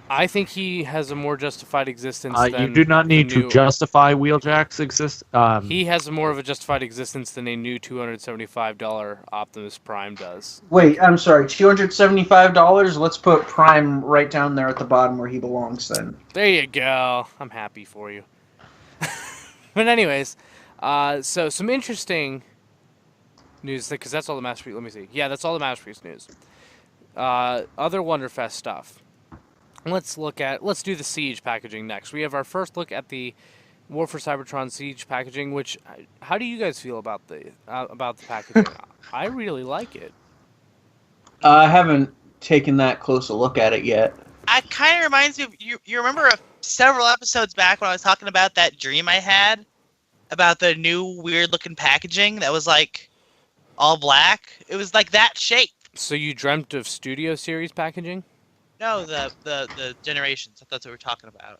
I think he has a more justified existence You than do not need the to new- justify Wheeljack's exist. He has more of a justified existence than a new $275 Optimus Prime does. Wait, I'm sorry, $275? Let's put Prime right down there at the bottom where he belongs then. There you go. I'm happy for you. But anyways, so some interesting news, because that's all the Masterpiece. Let me see. Yeah, that's all the Masterpiece news. Other Wonderfest stuff. Let's do the Siege packaging next. We have our first look at the War for Cybertron Siege packaging, which, how do you guys feel about the packaging? I really like it. I haven't taken that close a look at it yet. It kind of reminds me of you remember several episodes back when I was talking about that dream I had about the new weird looking packaging that was like all black? It was like that shape. So you dreamt of Studio Series packaging? No, the Generations. That's what we're talking about.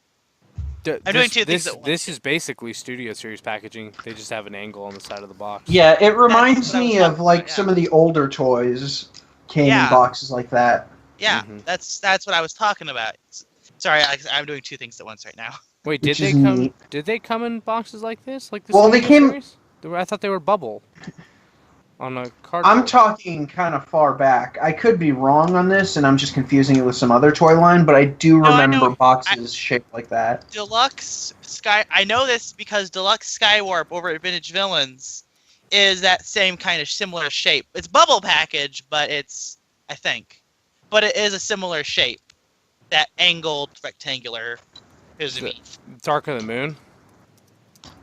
I'm doing two things at once. This is basically Studio Series packaging. They just have an angle on the side of the box. Yeah, it reminds what I was me talking of like about, yeah. some of the older toys came Yeah. in boxes like that. Yeah, Mhm. that's what I was talking about. Sorry, I'm doing two things at once right now. Wait, did Which they is come? neat. Did they come in boxes like this? Like the Well, they Studio came- Series? I thought they were bubble on a cardboard. I'm talking kind of far back. I could be wrong on this, and I'm just confusing it with some other toy line, but I do No, I remember know. boxes shaped like that. Deluxe Sky. I know this because Deluxe Skywarp over at Vintage Villains is that same kind of similar shape. It's bubble package, but it is a similar shape. That angled rectangular. Here's Is me. it Dark of the Moon?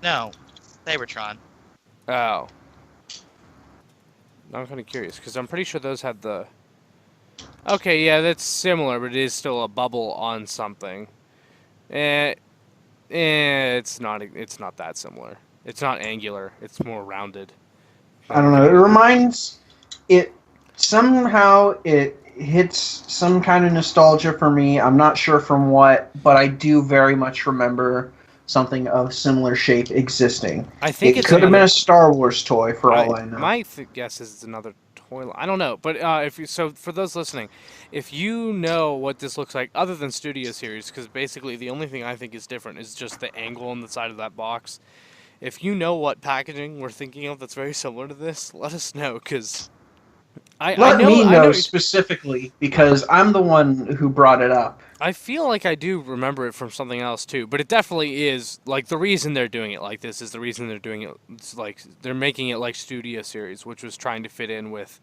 No, Cybertron. Oh. I'm kind of curious because I'm pretty sure those had the. Okay, yeah, that's similar, but it is still a bubble on something. It's not. It's not that similar. It's not angular. It's more rounded. I don't know. It reminds it somehow it hits some kind of nostalgia for me. I'm not sure from what, but I do very much remember something of similar shape existing. I think It it's could have been another. a Star Wars toy, for all I know. My guess is it's another toy. I don't know, but if you, so for those listening, if you know what this looks like, other than Studio Series, because basically the only thing I think is different is just the angle on the side of that box. If you know what packaging we're thinking of that's very similar to this, let us know, because I Let know me I know know. specifically, because I'm the one who brought it up. I feel like I do remember it from something else too, but it definitely is like the reason they're doing it like this is the reason they're doing it. It's like they're making it like Studio Series, which was trying to fit in with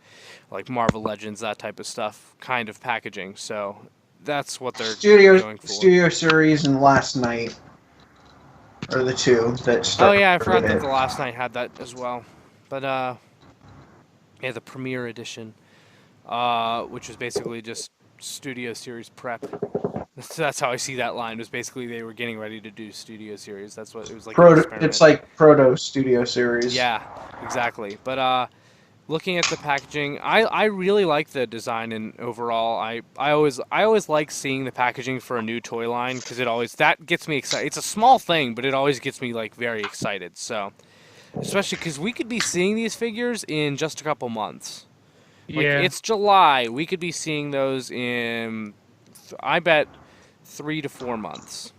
like Marvel Legends, that type of stuff, kind of packaging. So that's what they're going for. Studio Series and Last Night are the two that Oh started yeah, I forgot that it. the last night had that as well, but yeah, the Premiere Edition, which was basically just Studio Series prep. That's how I see that line. Was basically they were getting ready to do Studio Series. That's what it was like. An experiment. It's like Proto Studio Series. Yeah, exactly. But looking at the packaging, I really like the design and overall. I always like seeing the packaging for a new toy line because that gets me excited. It's a small thing, but it always gets me like very excited. So, especially because we could be seeing these figures in just a couple months. Like Yeah. it's July, we could be seeing those in, I bet, 3 to 4 months.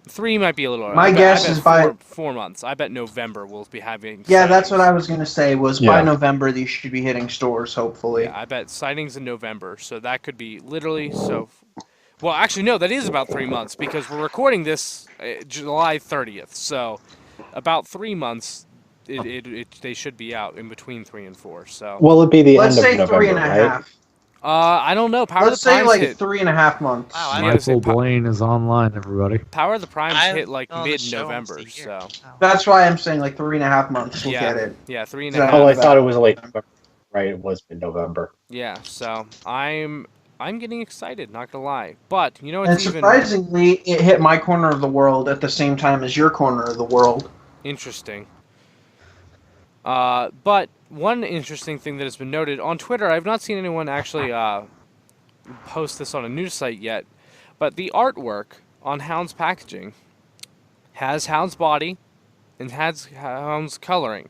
3 might be a little. My guess I bet is by 4 months. I bet November we'll be having. yeah, that's what sightings. I was gonna say. Was by November these should be hitting stores, hopefully. Yeah, I bet sightings in November. So that could be literally so. Well, actually, no, that is about 3 months because we're recording this July 30th. So about 3 months. They should be out in between 3 and 4. So. Will it be the Let's end say of November, 3.5. right? I don't know. Power Let's of the say Primes like hit. 3.5 months. Wow, I Yeah, Michael Blaine is online, everybody. Power of the Primes I hit like don't know the show once mid-November, a year. so Oh. That's why I'm saying like 3.5 months. We'll yeah, get it. yeah, 3 and So- a half. Oh, I thought it was late November. Right, it was mid-November. Yeah, so I'm getting excited, not gonna lie. But you know And what's even surprisingly, it hit my corner of the world at the same time as your corner of the world. interesting. But one interesting thing that has been noted on Twitter, I've not seen anyone actually post this on a news site yet, but the artwork on Hound's packaging has Hound's body and has Hound's coloring,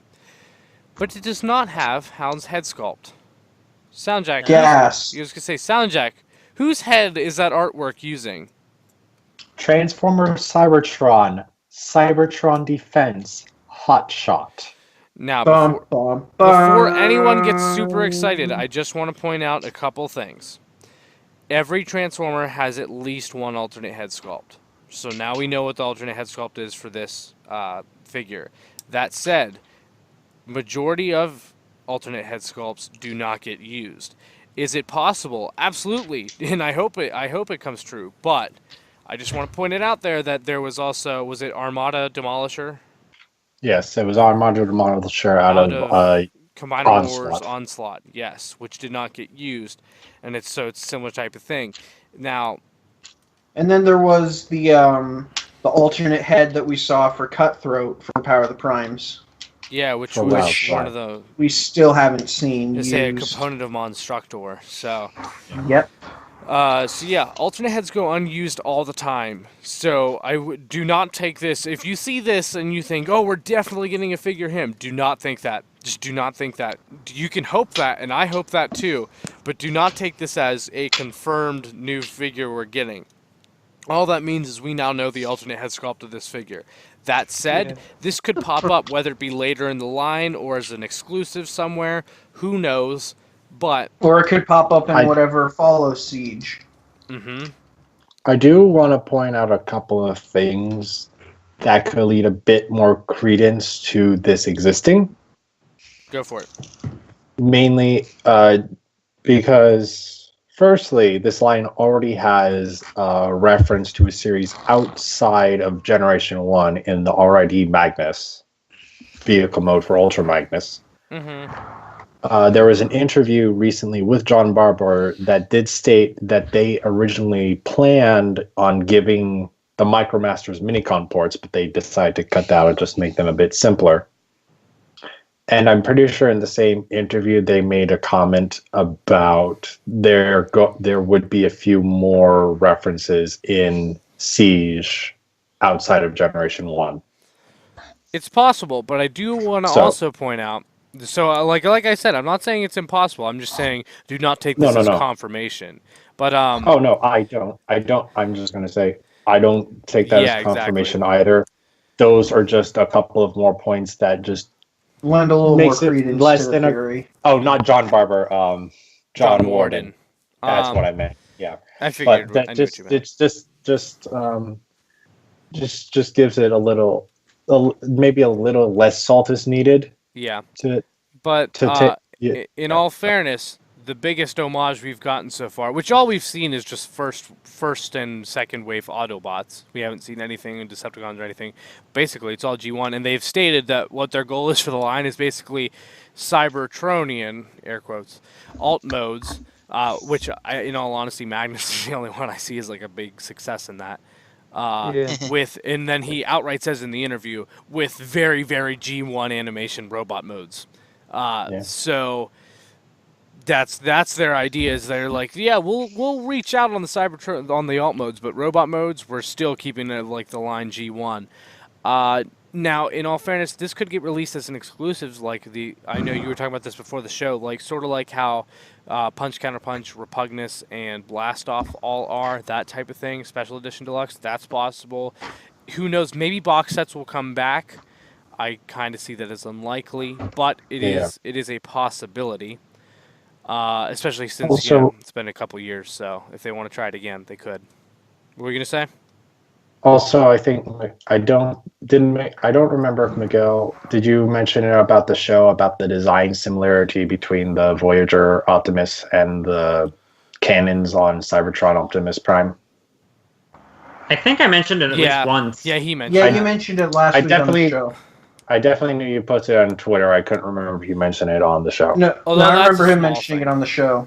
but it does not have Hound's head sculpt. Soundjack, Gas. you was gonna say Soundjack, whose head is that artwork using? Transformer Cybertron Defense, Hotshot. Now, Bum, bum, before bum. anyone gets super excited, I just want to point out a couple things. Every Transformer has at least one alternate head sculpt. So now we know what the alternate head sculpt is for this figure. That said, majority of alternate head sculpts do not get used. Is it possible? Absolutely, and I hope it comes true. But I just want to point it out there that there was also, was it Armada Demolisher? Yes, it was Armada Demolisher out of Combiner Onslaught. Wars Onslaught, yes, which did not get used, and it's a similar type of thing. Now, And then there was the alternate head that we saw for Cutthroat from Power of the Primes. yeah, which For was Wildfire. one of the, We still haven't seen let's used. say, a component of Monstructor. So, Yep. so yeah, alternate heads go unused all the time. So do not take this. If you see this and you think, oh, we're definitely getting a figure him, do not think that. Just do not think that. You can hope that, and I hope that too, but do not take this as a confirmed new figure we're getting. All that means is we now know the alternate head sculpt of this figure. That said, this could pop up, whether it be later in the line or as an exclusive somewhere. Who knows? But Or it could pop up in I- whatever follows Siege. I do want to point out a couple of things that could lead a bit more credence to this existing. go for it. Mainly because, firstly, this line already has a reference to a series outside of Generation 1 in the RID Magnus vehicle mode for Ultra Magnus. There was an interview recently with John Barber that did state that they originally planned on giving the Micromasters Minicon ports, but they decided to cut that out and just make them a bit simpler. And I'm pretty sure in the same interview they made a comment about there would be a few more references in Siege outside of Generation 1. It's possible, but I do want to So- also point out. So, like I said, I'm not saying it's impossible. I'm just saying do not take this No, as no. confirmation. But Oh no, I don't. I'm just gonna say I don't take that as Yeah, confirmation either. Those are just a couple of more points that just Lend a little more makes it credence less to the than a. theory. Oh, not John Barber. John Warden. That's Um, what I meant. Yeah, I figured. but that I knew what you just meant. it's just gives it maybe a little less salt is needed Yeah, to but take. Yeah, in yeah. all fairness, the biggest homage we've gotten so far, which all we've seen is just first and second wave Autobots. We haven't seen anything in Decepticons or anything. Basically, it's all G1, and they've stated that what their goal is for the line is basically Cybertronian, air quotes, alt modes, which, in all honesty, Magnus is the only one I see as like a big success in that. Yeah. And then he outright says in the interview, with very, very G1 animation robot modes. Yeah. So that's their idea. Is they're like, yeah, we'll reach out on the on the alt modes, but robot modes we're still keeping it like the line G1. Now, in all fairness, this could get released as an exclusive. I know you were talking about this before the show, like sort of like how Punch Counter Punch, Repugnus, and Blast Off all are that type of thing. Special Edition Deluxe, that's possible. Who knows? Maybe box sets will come back. I kind of see that as unlikely, but it is a possibility. Especially since Also- it's been a couple years, so if they want to try it again, they could. What were you gonna say? Also, I think I don't remember if Miguel, did you mention it about the show about the design similarity between the Voyager Optimus and the cannons on Cybertron Optimus Prime? I think I mentioned it at least once. Yeah, he mentioned. Yeah, that. you mentioned it last I week on definitely- the show. I definitely knew you posted it on Twitter. I couldn't remember if you mentioned it on the show. No, Although I that's remember a him small mentioning thing. it on the show.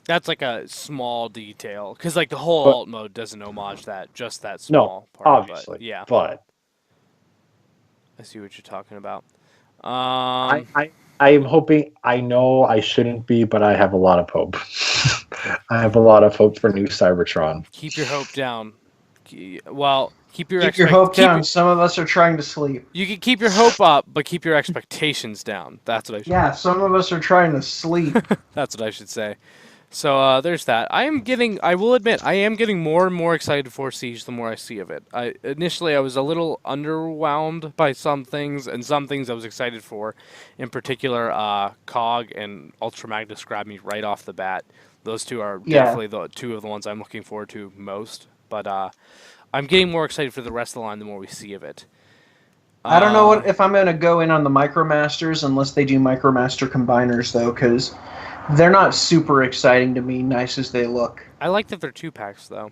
That's like a small detail, because like the whole But- alt mode doesn't homage that, just that No, small part. obviously. But, yeah, But I see what you're talking about. I am hoping. I know I shouldn't be, but I have a lot of hope. I have a lot of hope for new Cybertron. Keep your hope down. Well, keep your Keep your hope down. Some of us are trying to sleep. You can keep your hope up, but keep your expectations down. That's what I should. Yeah, some of us are trying to sleep. That's what I should say. So there's that. I will admit, I am getting more and more excited for Siege the more I see of it. Initially I was a little underwhelmed by some things, and some things I was excited for. In particular, Cog and Ultra Magnus grabbed me right off the bat. Those two are definitely the two of the ones I'm looking forward to most. But I'm getting more excited for the rest of the line the more we see of it. I don't know if I'm going to go in on the Micromasters unless they do Micromaster Combiners, though, because they're not super exciting to me, nice as they look. I like that they're 2-packs, though.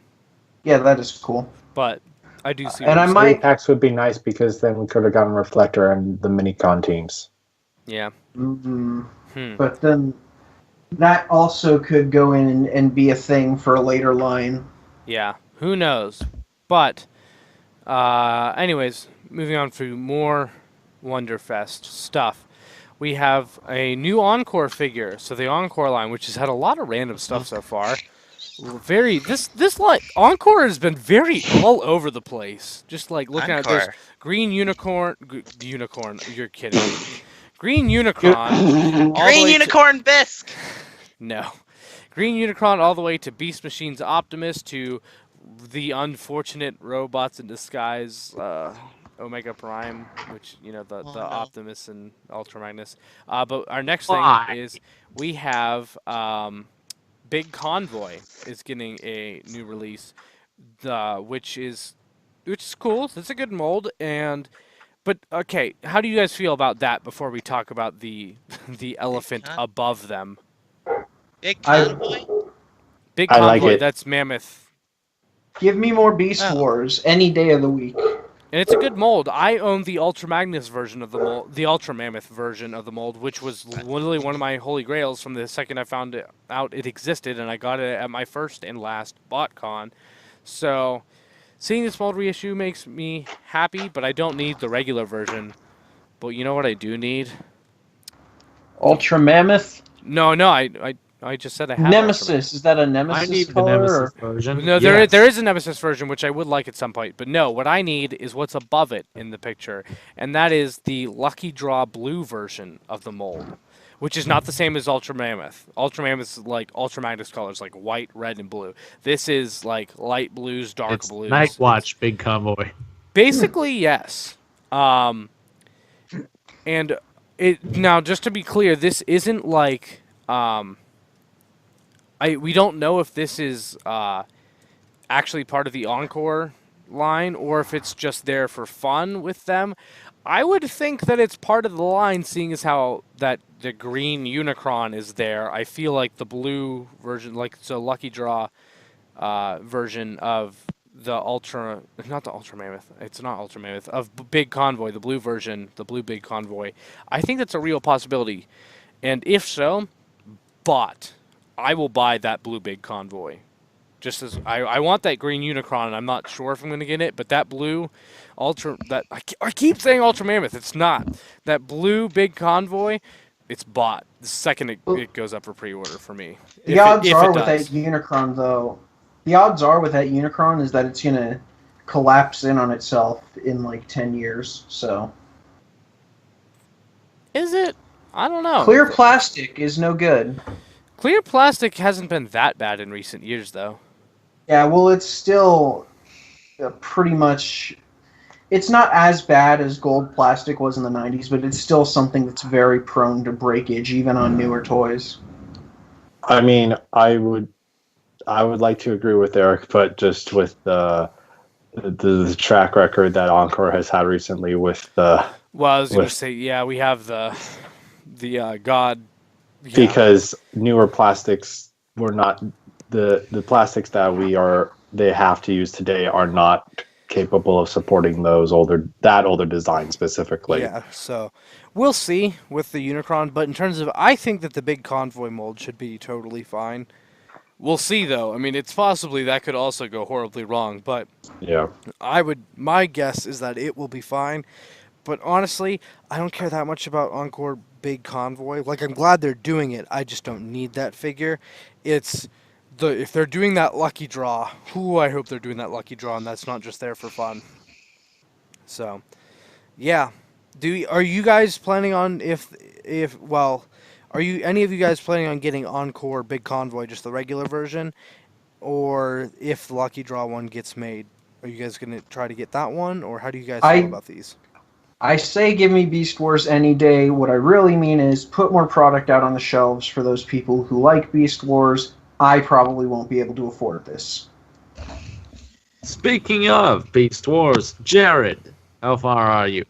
Yeah, that is cool. But I do see And I what you're might- 3-packs would be nice because then we could have gotten Reflector and the Minicon teams. saying. Mm-hmm. Yeah. But then that also could go in and be a thing for a later line. Yeah. Who knows? But, anyways, moving on to more Wonderfest stuff. We have a new Encore figure. So the Encore line, which has had a lot of random stuff so far. This line Encore has been very all over the place. Just like looking at this Encore. green unicorn, unicorn. You're kidding me. Green Unicron. all the Green way to- Unicorn Bisque! No. Green Unicron all the way to Beast Machine's Optimus to the unfortunate robots in disguise, Omega Prime, which, the Oh, no. Optimus and Ultra Magnus. But our next Why? thing is we have Big Convoy is getting a new release, which is cool. It's a good mold, but okay, how do you guys feel about that before we talk about the elephant Huh? above them? Big I- Convoy? Big I like Convoy, it. that's Mammoth. Give me more Beast Oh. Wars any day of the week. And it's a good mold. I own the Ultra Magnus version of the mold, the Ultra Mammoth version of the mold, which was literally one of my holy grails from the second I found out it existed, and I got it at my first and last BotCon. So, seeing this mold reissue makes me happy, but I don't need the regular version. But you know what I do need? Ultra Mammoth? No, I No, I just said I have Nemesis, is that a I Nemesis need the color? Nemesis Or? version. No, Yes. there is a Nemesis version, which I would like at some point. But no, what I need is what's above it in the picture, and that is the Lucky Draw Blue version of the mold, which is not the same as Ultra Mammoth. Ultra Mammoth is like Ultra Magnus colors, like white, red, and blue. This is like light blues, dark It's blues. Night Watch, Big Convoy. Basically, yes. And it now, just to be clear, this isn't like we don't know if this is actually part of the Encore line or if it's just there for fun with them. I would think that it's part of the line, seeing as how that the green Unicron is there. I feel like the blue version, like so Lucky Draw version of the Ultra, not the Ultra Mammoth, it's not Ultra Mammoth, of Big Convoy, the blue version, the blue Big Convoy. I think that's a real possibility. And if so, I will buy that blue Big Convoy. Just as I want that green Unicron, and I'm not sure if I'm going to get it, but that blue Ultra, that I keep saying Ultra Mammoth, it's not. That blue Big Convoy, it's bought. The second it goes up for pre-order for me. The odds are with that Unicron, though, the odds are with that Unicron is that it's going to collapse in on itself in like 10 years, so. Is it? I don't know. Clear plastic is no good. Clear plastic hasn't been that bad in recent years, though. Yeah, well, it's still pretty much... It's not as bad as gold plastic was in the 90s, but it's still something that's very prone to breakage, even on newer toys. I mean, I would like to agree with Eric, but just with the track record that Encore has had recently with the... Well, I was going to say, yeah, we have the God... Yeah. Because newer plastics were not... The plastics that they have to use today are not capable of supporting those older design specifically. Yeah, so we'll see with the Unicron, but in terms of, I think that the Big Convoy mold should be totally fine. We'll see, though. I mean, it's possibly that could also go horribly wrong, but yeah, my guess is that it will be fine. But honestly, I don't care that much about Encore Big Convoy. Like, I'm glad they're doing it. I just don't need that figure. If they're doing that lucky draw, I hope they're doing that lucky draw, and that's not just there for fun. So, yeah. Are you guys planning on are any of you guys planning on getting Encore Big Convoy, just the regular version, or if the lucky draw one gets made, are you guys gonna try to get that one, or how do you guys feel about these? I say give me Beast Wars any day. What I really mean is put more product out on the shelves for those people who like Beast Wars. I probably won't be able to afford this. Speaking of Beast Wars, Jared, how far are you?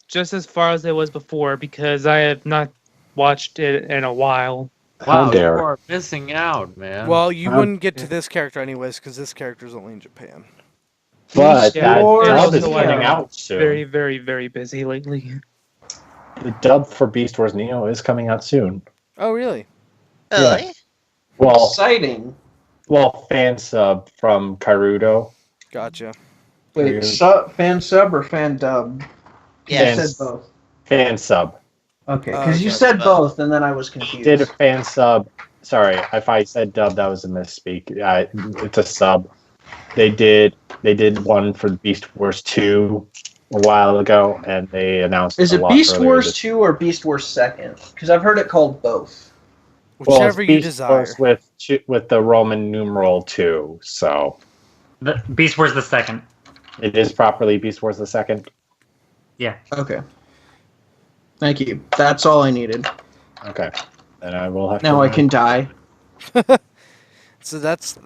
Just as far as it was before, because I have not watched it in a while. Wow, you are missing out, man. Well, you wouldn't get to this character anyways, because this character's only in Japan. But that dub is coming out soon. Very, very, very busy lately. The dub for Beast Wars Neo is coming out soon. Oh, really? Really? Yeah. Well, exciting. Well, fan sub from Kairudo. Gotcha. Wait, fan sub or fan dub? Yeah, you said both. Fan sub. Okay, because you said both, and then I was confused. Did a fan sub? Sorry, if I said dub, that was a misspeak. It's a sub. They did one for Beast Wars 2 a while ago, and they announced. Is it Beast Wars 2 or Beast Wars 2nd? Because I've heard it called both. Whichever you desire. Wars with the Roman numeral 2, so. The Beast Wars the second. It is properly Beast Wars the second. Yeah. Okay. Thank you. That's all I needed. Okay. Then I will have. Now I can die. So that's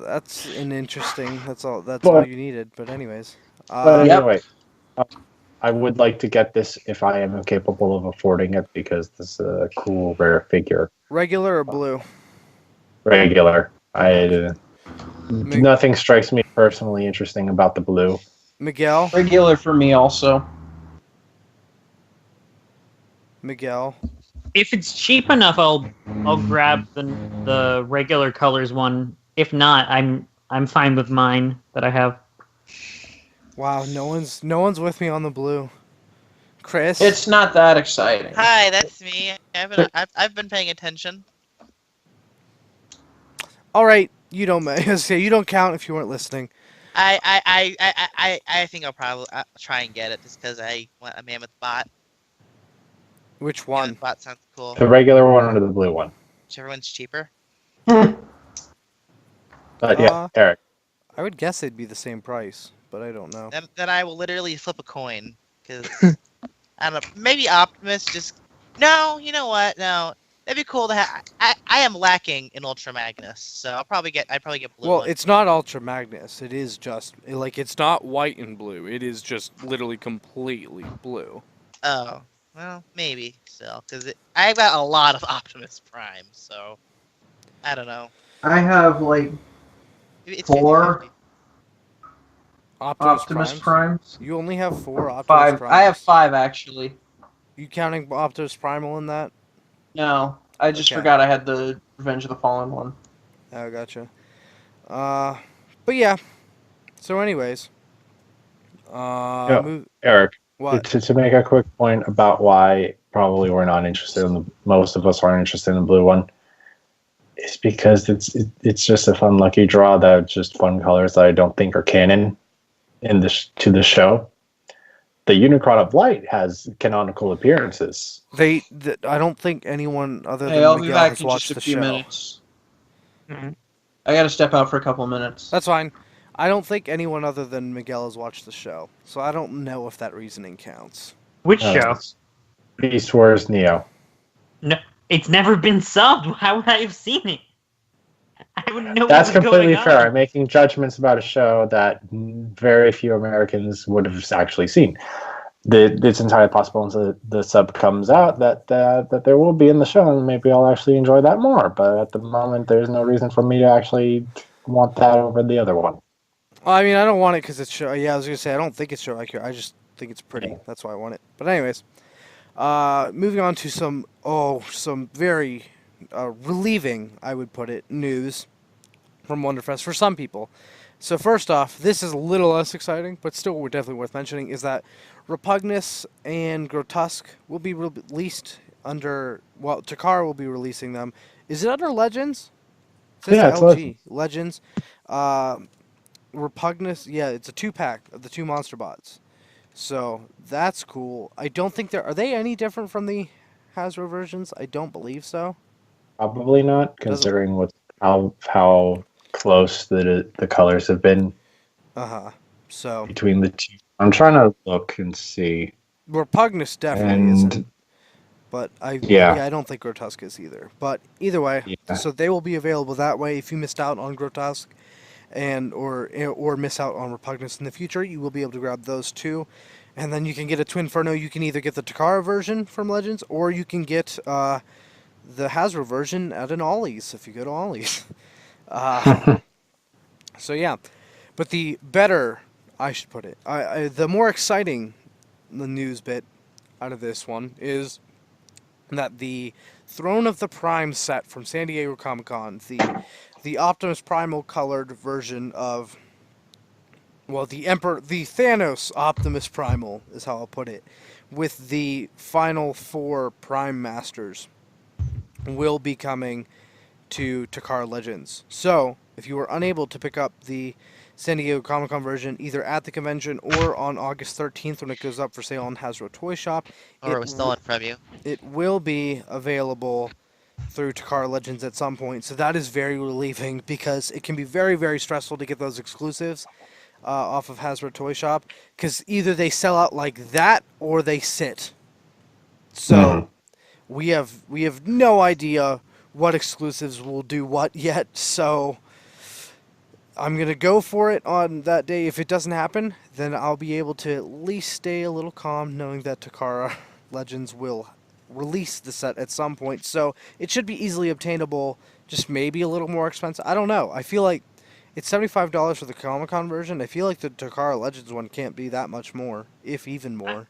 an interesting. That's all you needed. But anyways. But anyway, I would like to get this if I am capable of affording it because this is a cool rare figure. Regular or blue? Regular. Nothing strikes me personally interesting about the blue. Miguel? Regular for me also. Miguel? If it's cheap enough, I'll grab the regular colors one. If not, I'm fine with mine that I have. Wow, no one's with me on the blue. Chris. It's not that exciting. Hi, that's me. I've been paying attention. All right, you don't say you don't count if you weren't listening. I think I'll probably try and get it just because I want a Mammoth bot. Which one? Mammoth bot sounds cool. The regular one or the blue one? Whichever one's cheaper. But yeah, Eric. I would guess they'd be the same price, but I don't know. Then I will literally flip a coin because I don't know. Maybe Optimus just. No, you know what? No, that'd be cool to have. I am lacking in Ultra Magnus, so I'd probably get blue. Well, one. it's not Ultra Magnus. It is just like it's not white and blue. It is just literally completely blue. Oh, well, maybe still because I've got a lot of Optimus Prime, so I don't know. I have like It's 4 50-50. Optimus Primes. You only have 4 Optimus 5. Primes. I have 5 actually. You counting Optimus Primal in that? No, I just Okay. forgot I had the Revenge of the Fallen one. Oh, gotcha. But yeah. So, anyways. Eric, What? to make a quick point about why probably we're not interested in most of us aren't interested in the blue one, is because it's just a fun lucky draw that are just fun colors that I don't think are canon to the show. The Unicron of Light has canonical appearances. I don't think anyone other than Hey, I'll be Miguel back has in watched just a the few show. minutes. Mhm. I gotta step out for a couple minutes. That's fine. I don't think anyone other than Miguel has watched the show, so I don't know if that reasoning counts. Which show? Beast Wars Neo. No, it's never been subbed. How would I have seen it? I wouldn't know. That's what was completely going fair. on. I'm making judgments about a show that very few Americans would have actually seen. It's entirely possible until the sub comes out that there will be in the show, and maybe I'll actually enjoy that more. But at the moment, there's no reason for me to actually want that over the other one. I mean, I don't want it because it's show. Yeah, I was gonna say I don't think it's show accurate. I just think it's pretty. That's why I want it. But anyways, moving on to some very relieving, I would put it, news from Wonderfest for some people. So first off, this is a little less exciting, but still definitely worth mentioning, is that Repugnus and Grotesque will be released under, well, Takara will be releasing them. Is it under Legends? It says Yeah, it's LG. Legends. Repugnus, yeah, it's a 2-pack of the 2 monster bots. So that's cool. I don't think are they any different from the Hasbro versions? I don't believe so. Probably not, considering how close the colors have been So between the two. I'm trying to look and see. Repugnus definitely And isn't. But I don't think Grotesque is either. But either way, so they will be available that way. If you missed out on Grotesque or miss out on Repugnus in the future, you will be able to grab those two. And then you can get a Twinferno. You can either get the Takara version from Legends, or you can get the Hasbro version at an Ollie's if you go to Ollie's. So yeah, but the better, I should put it, the more exciting the news bit out of this one is that the Throne of the Prime set from San Diego Comic-Con, the Optimus Primal colored version of, well, the Thanos Optimus Primal is how I'll put it, with the final 4 Prime Masters, will be coming to Takara Legends. So, if you were unable to pick up the San Diego Comic-Con version either at the convention or on August 13th when it goes up for sale on Hasbro Toy Shop, Or it was stolen from you. it will be available through Takara Legends at some point. So that is very relieving because it can be very, very stressful to get those exclusives off of Hasbro Toy Shop because either they sell out like that or they sit. So we have no idea what exclusives will do what yet. So I'm going to go for it on that day. If it doesn't happen, then I'll be able to at least stay a little calm knowing that Takara Legends will release the set at some point. So it should be easily obtainable, just maybe a little more expensive. I don't know. I feel like it's $75 for the Comic-Con version. I feel like the Takara Legends one can't be that much more, if even more.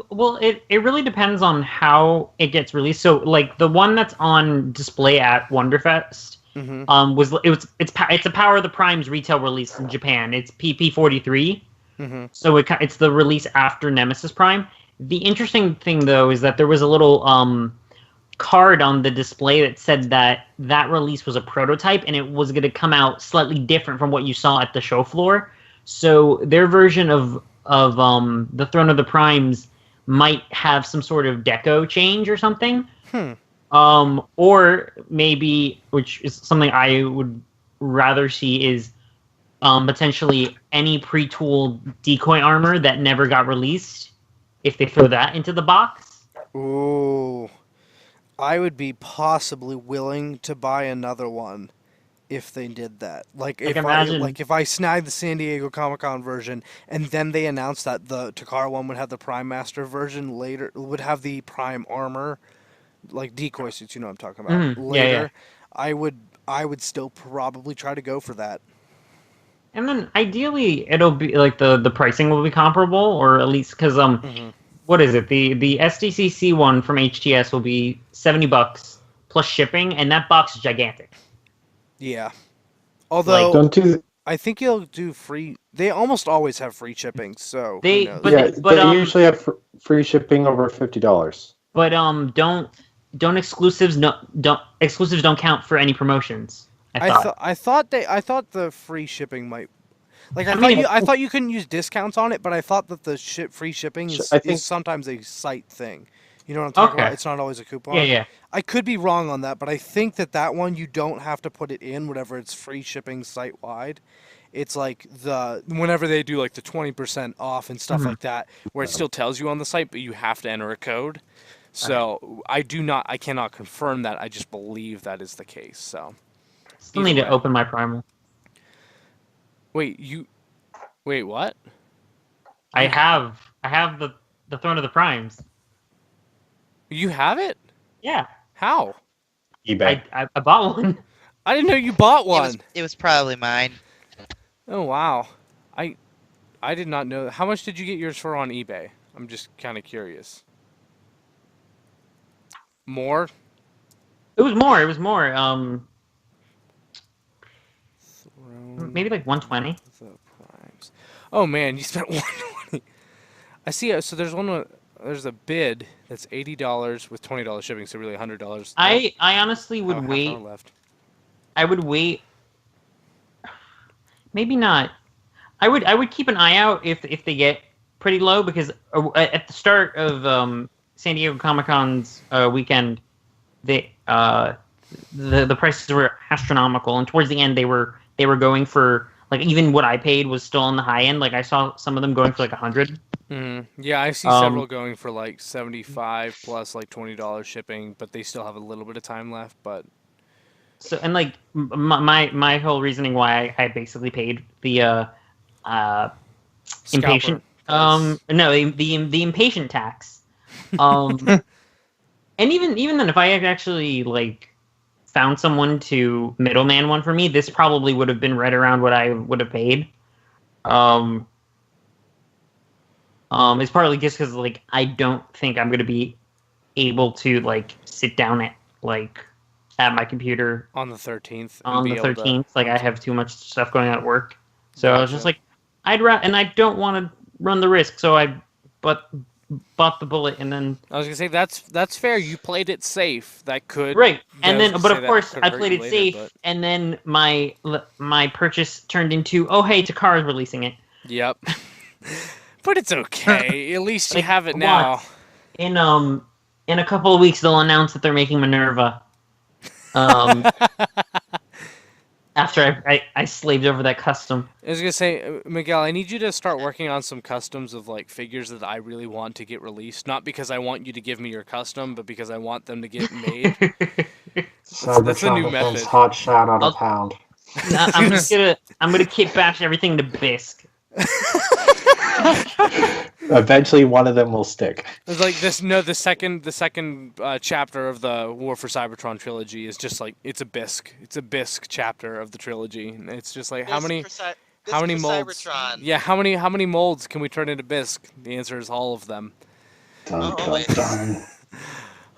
Well, it really depends on how it gets released. So, like the one that's on display at Wonderfest, it's a Power of the Primes retail release in Japan. It's PP43, so it's the release after Nemesis Prime. The interesting thing, though, is that there was a little card on the display that said that that release was a prototype and it was going to come out slightly different from what you saw at the show floor. So their version of the Throne of the Primes might have some sort of deco change or something. Or maybe, which is something I would rather see, is potentially any pre-tooled decoy armor that never got released, if they throw that into the box. Ooh. I would be possibly willing to buy another one if they did that. Like if I snagged the San Diego Comic-Con version and then they announced that the Takara one would have the Prime Master version later, would have the Prime armor, like decoy suits, you know what I'm talking about, later, I would still probably try to go for that. And then ideally it'll be like the pricing will be comparable, or at least because what is it? The SDCC one from HTS will be $70 plus shipping, and that box is gigantic. Yeah. Although Don't I think you'll do free. They almost always have free shipping, so They- who knows? but- they usually have free shipping over $50. But don't exclusives don't count for any promotions. I thought the free shipping might. Like I thought you couldn't use discounts on it, but I thought that the free shipping is sometimes a site thing. You know what I'm talking about? It's not always a coupon. Yeah. I could be wrong on that, but I think that one you don't have to put it in whenever it's free shipping site wide. It's like whenever they do like the 20% off and stuff like that, where it still tells you on the site, but you have to enter a code. So I cannot confirm that. I just believe that is the case. So Still need to open my Primal. Wait, what? I have the Throne of the Primes. You have it? Yeah. How? eBay. I bought one. I didn't know you bought one. It was probably mine. Oh wow. I did not know. How much did you get yours for on eBay? I'm just kind of curious. More? It was more. Maybe like 120. The Primes. Oh man, you spent 120. I see. So there's a bid that's $80 with $20 shipping, so really $100. I honestly would half wait. hour left. I would wait. Maybe not. I would keep an eye out if they get pretty low, because at the start of San Diego Comic-Con's weekend, the prices were astronomical, and towards the end they were going for, like, even what I paid was still on the high end. Like I saw some of them going for like 100. Yeah, I see several going for like 75 plus like $20 shipping, but they still have a little bit of time left. But so, and like my whole reasoning why I basically paid the impatient price. no the impatient tax, and even then, if I had actually like found someone to middleman one for me, this probably would have been right around what I would have paid. It's partly just because, like, I don't think I'm gonna be able to like sit down at my computer on the 13th. on the 13th. Like, I have too much stuff going on at work, so I was just like, and I don't want to run the risk, so I bought the bullet, and then I was gonna say that's fair. You played it safe. That could right, and then but of that course could I hurt played you it later, safe, but- and then my purchase turned into, oh hey, Takara's releasing it. Yep. But it's okay. At least you Like, have it what? now. In a couple of weeks they'll announce that they're making Minerva. After I slaved over that custom. I was gonna say, Miguel, I need you to start working on some customs of like figures that I really want to get released. Not because I want you to give me your custom, but because I want them to get made. That's a new method. Hot shot on a pound. I'm gonna kit bash everything to bisque. Eventually, one of them will stick. It's like this. No, the second chapter of the War for Cybertron trilogy is just like it's a bisque. It's a bisque chapter of the trilogy. And it's just like how many molds? Cybertron. Yeah, how many molds can we turn into bisque? The answer is all of them. Dun, dun, dun.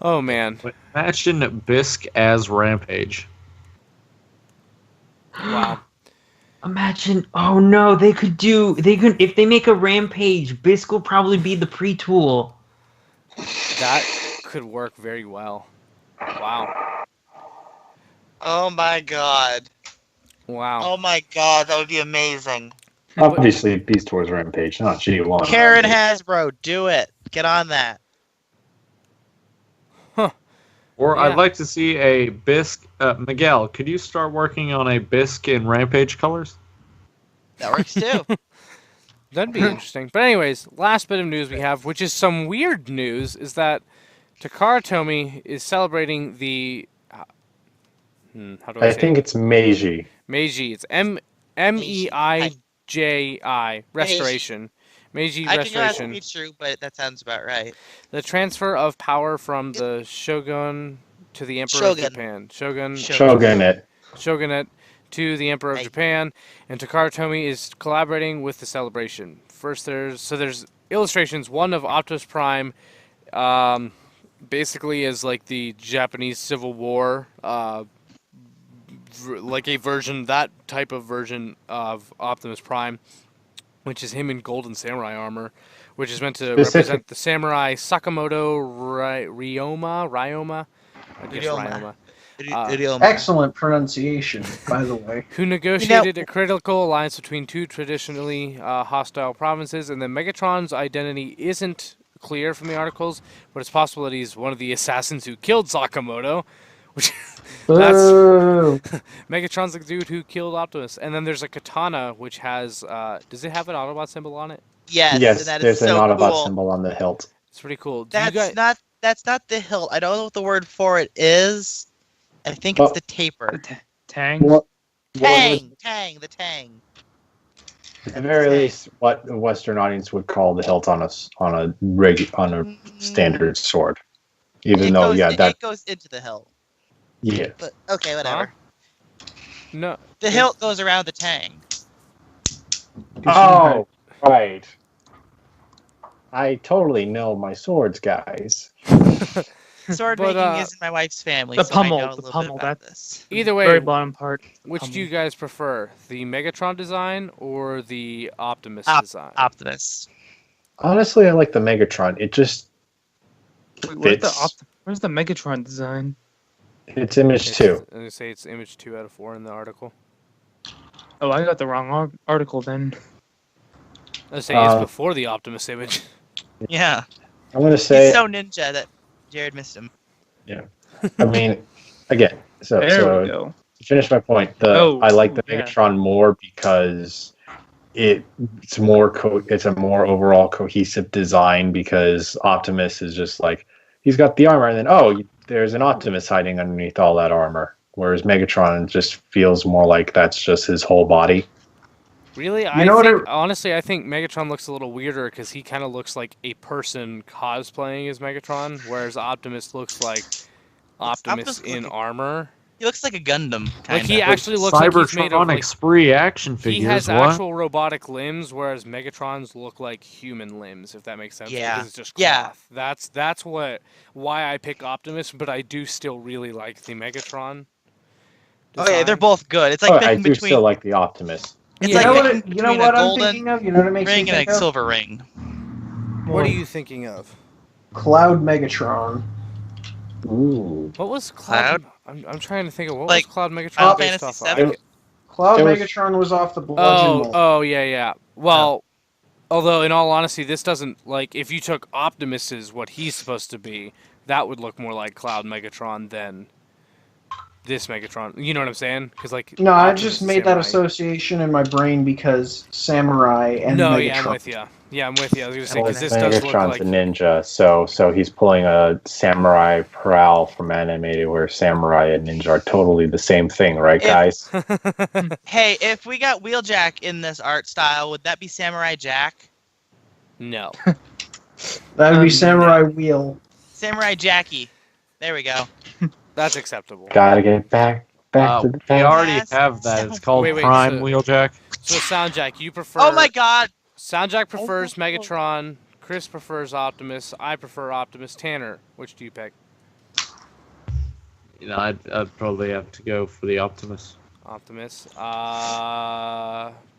Oh man! Imagine Bisque as Rampage. Wow. Imagine, oh no, they could if they make a Rampage, Bisque will probably be the pre-tool. That could work very well. Wow. Oh my god. Wow. Oh my god, that would be amazing. Obviously, Beast Wars Rampage, not G1. Karen Hasbro, do it. Get on that. Or Yeah. I'd like to see a bisque. Miguel, could you start working on a bisque in Rampage colors? That works too. That'd be interesting. But anyways, last bit of news we have, which is some weird news, is that Takara Tomy is celebrating the. How do I I say think it? it's Meiji. Meiji. It's Meiji Restoration. Meiji I can go ask to Restoration. be true, but that sounds about right. The transfer of power from the Shogun to the Emperor Shogun. of Japan. Shogunate. Shogunate to the Emperor of Hey. Japan, and Takara Tomy is collaborating with the celebration. First, there's illustrations. One of Optimus Prime, basically as like the Japanese Civil War, like a version, that type of version of Optimus Prime, which is him in golden samurai armor, which is meant to represent the samurai Sakamoto Ryoma. I guess Ryoma. Ryoma. Excellent pronunciation, by the way. Who negotiated a critical alliance between two traditionally hostile provinces, and then Megatron's identity isn't clear from the articles, but it's possible that he's one of the assassins who killed Sakamoto, which that's Boo. Megatron's the dude who killed Optimus. And then there's a katana which has does it have an Autobot symbol on it? Yes, Yes, and that there's is an so Autobot cool. symbol on the hilt. It's pretty cool. Do you guys... That's not the hilt. I don't know what the word for it is. I think Well- it's the taper. Tang. What? The tang. At the very least, what a Western audience would call the hilt on a standard sword, even though It goes into the hilt. yeah. But okay, whatever. No. The hilt goes around the tang. Oh, right. I totally know my swords, guys. Sword But, making is in my wife's family. the so I pummel, know a the little pummel, bit about that- this. Either Very way, bottom part. which do you guys prefer? The Megatron design or the Optimus design? Optimus. Honestly, I like the Megatron. It just Wait, fits. where's the Megatron design? It's image It's- 2. I'm gonna say it's image 2 out of 4 in the article. Oh, I got the wrong article then. I say it's before the Optimus image. Yeah. I'm gonna say. He's so ninja that Jared missed him. I mean, again, There we so go. to finish my point, I like the Megatron more because it's more it's a more overall cohesive design, because Optimus is just like, he's got the armor and then there's an Optimus hiding underneath all that armor, whereas Megatron just feels more like that's just his whole body. Really? Honestly, I think Megatron looks a little weirder because he kind of looks like a person cosplaying as Megatron, whereas Optimus looks like Optimus in looking- armor. He looks like a Gundam. Like Kinda. he actually looks like he's made of Cybertronic spree action figures. he has what? actual robotic limbs, whereas Megatron's look like human limbs, if that makes sense. Yeah. Because it's just Yeah. cloth. That's why I pick Optimus, but I do still really like the Megatron. Oh yeah, they're design. both good. It's like I picking do between. still like the Optimus. It's Yeah. like You know picking what? You know between what a I'm golden thinking of? You know what it makes me ring and think a of? silver ring. What are you thinking of? Cloud Megatron. Ooh. What was Cloud? I'm trying to think of what Like was Cloud Megatron Final based Fantasy off of. VII? Cloud There was- Megatron was off the Bludgeon mold. Oh, yeah. Well, although in all honesty, this doesn't if you took Optimus as what he's supposed to be, that would look more like Cloud Megatron than this Megatron. You know what I'm saying? Because No, I Optimus just is made that samurai. association in my brain because Samurai and No, Megatron. yeah, I'm with you. Yeah, I'm with you. I was gonna say Well, because this does look Megatron's like a ninja, so he's pulling a samurai prowl from animated, where samurai and ninja are totally the same thing, right, If- guys? Hey, if we got Wheeljack in this art style, would that be Samurai Jack? no. That would be Samurai Wheel. Samurai Jackie. There we go. That's acceptable. Gotta get back to the We past. already Yes. have that. It's called Wait, Prime so- Wheeljack. So Soundjack, you prefer? Oh my God! Soundjack prefers Megatron. Chris prefers Optimus. I prefer Optimus. Tanner, which do you pick? You know, I'd probably have to go for the Optimus. Optimus.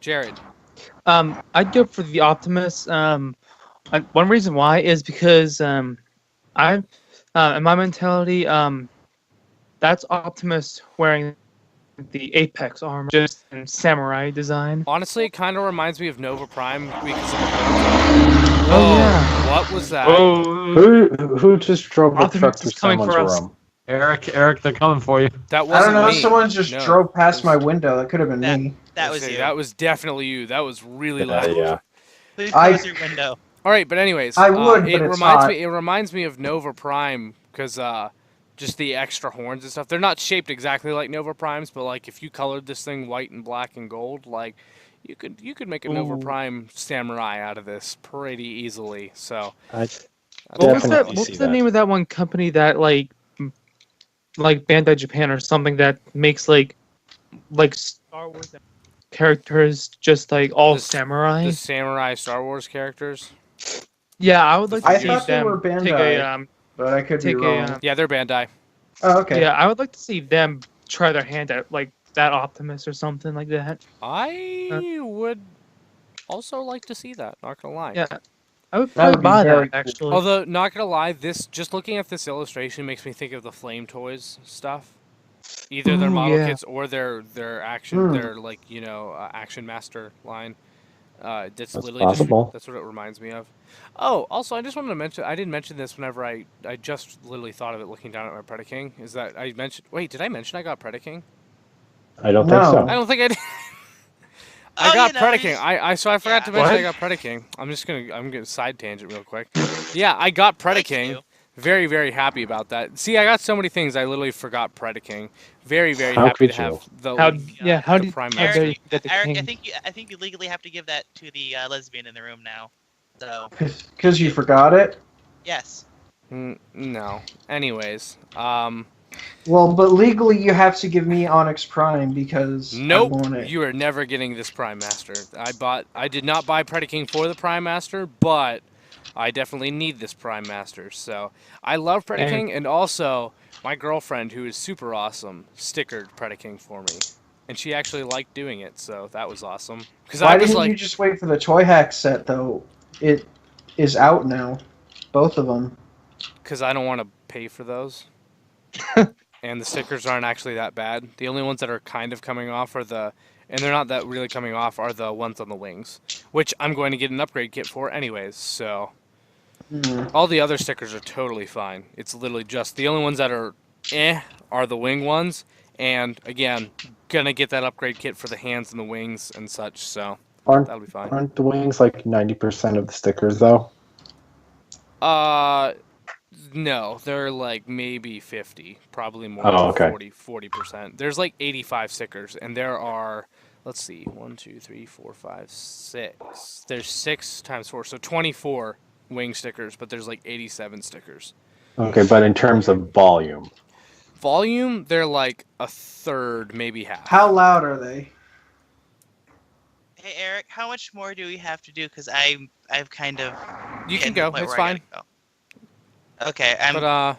Jared. I'd go for the Optimus. One reason why is because I, in my mentality, that's Optimus wearing the Apex armor, just in samurai design. Honestly, it kind of reminds me of Nova Prime because of Oh, yeah. What was that? Oh, Who just drove a Optimus truck is through coming someone's for us. room? Eric, they're coming for you. That I wasn't don't know. me. Someone just No, drove past it was- my window. That could have been That- me. That was you. That was definitely you. That was really loud. Yeah. Please I- close your window. All right, but anyways, I would, but it it's reminds not. me. It reminds me of Nova Prime because just the extra horns and stuff. They're not shaped exactly like Nova Primes, but like if you colored this thing white and black and gold, like you could make a Nova Ooh. Prime samurai out of this pretty easily. So I What was definitely that? see What's the that. name of that one company that like Bandai Japan or something that makes like Star Wars characters just like all The samurai? the samurai Star Wars characters. Yeah, I would like to I see thought they them were take Bandai. a But I could be take wrong. a Yeah, they're Bandai. Oh, okay. yeah. I would like to see them try their hand at like that Optimus or something like that. I would also like to see that. Not gonna lie. Yeah, I would That probably would be buy very that cool. actually. Although, not gonna lie, just looking at this illustration makes me think of the Flame Toys stuff. Either their Ooh, model yeah. kits or their action, Hmm. their Action Master line. That's literally possible. that's what it reminds me of. Oh, also, I just wanted to mention. I didn't mention this whenever I just literally thought of it looking down at my Predaking. Is that I mentioned? Wait, did I mention I got Predaking? I don't No. I think so. don't think I did. Oh, I got you know, Predaking. he's- So I forgot Yeah. to mention I What? got Predaking. I'm gonna side tangent real quick. Yeah, I got Like Predaking. you. Very, very happy about that. See, I got so many things I literally forgot Predaking. Very, very How happy to could you? have the How yeah? How the do you Prime how Master. dare you get the Eric, king? I think you legally have to give that to the lesbian in the room now. So Because you forgot it? yes. No. Anyways, Well, but legally you have to give me Onyx Prime because nope. I want it. You are never getting this Prime Master. I did not buy Predaking for the Prime Master, but I definitely need this Prime Master. So I love Predaking, and also my girlfriend, who is super awesome, stickered Predaking for me, and she actually liked doing it. So that was awesome. Because Why I was didn't like, you just wait for the Toy Hack set, though? It is out now. Both of them. because I don't want to pay for those. And the stickers aren't actually that bad. The only ones that are kind of coming off and they're not that really coming off, are the ones on the wings, which I'm going to get an upgrade kit for anyways. So all the other stickers are totally fine. It's literally just the only ones that are are the wing ones. And again, gonna get that upgrade kit for the hands and the wings and such. So Aren't that'll be fine. aren't the wings like 90% of the stickers though? No, they're like maybe 50, probably more Oh, than okay. 40%. There's like 85 stickers, and there are, let's see, 1, 2, 3, 4, 5, 6. There's 6 times 4, so 24 wing stickers, but there's like 87 stickers. Okay, but in terms of volume, Volume, they're like a third, maybe half. How loud are they? Hey Eric, how much more do we have to do? Because I've kind of. You getting can to the go, point it's where I fine. gotta go. Okay, I'm But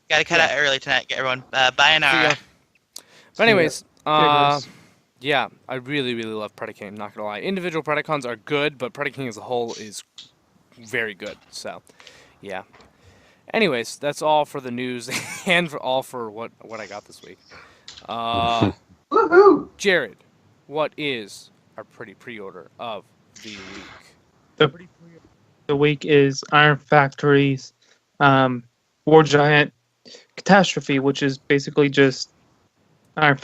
gotta cut out early tonight. Get everyone. Bye see ya. now. But anyways, guys. yeah, I really, really love Predaking, not gonna lie. Individual Predacons are good, but Predaking as a whole is very good. So, yeah. Anyways, that's all for the news and for what I got this week. Woohoo! Jared, what is our pretty pre-order of the week? The week is Iron Factory's War Giant Catastrophe, which is basically just Iron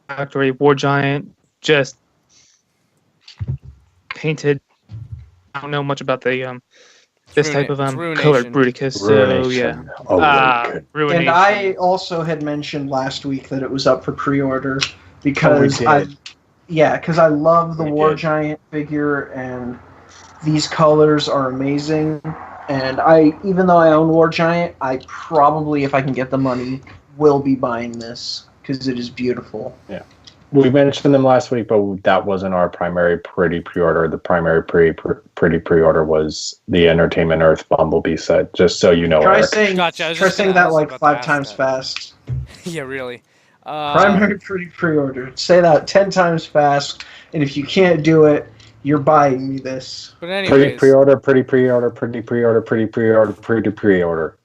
Factory War Giant, just painted. I don't know much about the this type of It's colored Ruination. Bruticus. So yeah, Ruination. Awaken. Ruination. And I also had mentioned last week that it was up for pre-order because did. because I love the We War did. Giant figure and these colors are amazing. And even though I own War Giant, I probably, if I can get the money, will be buying this because it is beautiful. We mentioned them last week, but that wasn't our primary pretty pre-order. The primary pretty pre-order was the Entertainment Earth Bumblebee set. Just so you know, Try Eric. saying, Gotcha, I was try just saying gonna- I that was like about to 5 ask times that. fast. Yeah, really. Primary pre-order. Say that 10 times fast, and if you can't do it, you're buying me this. But Pretty anyways, pre-order, pretty pre-order, pretty pre-order, pretty pre-order, pretty pre-order.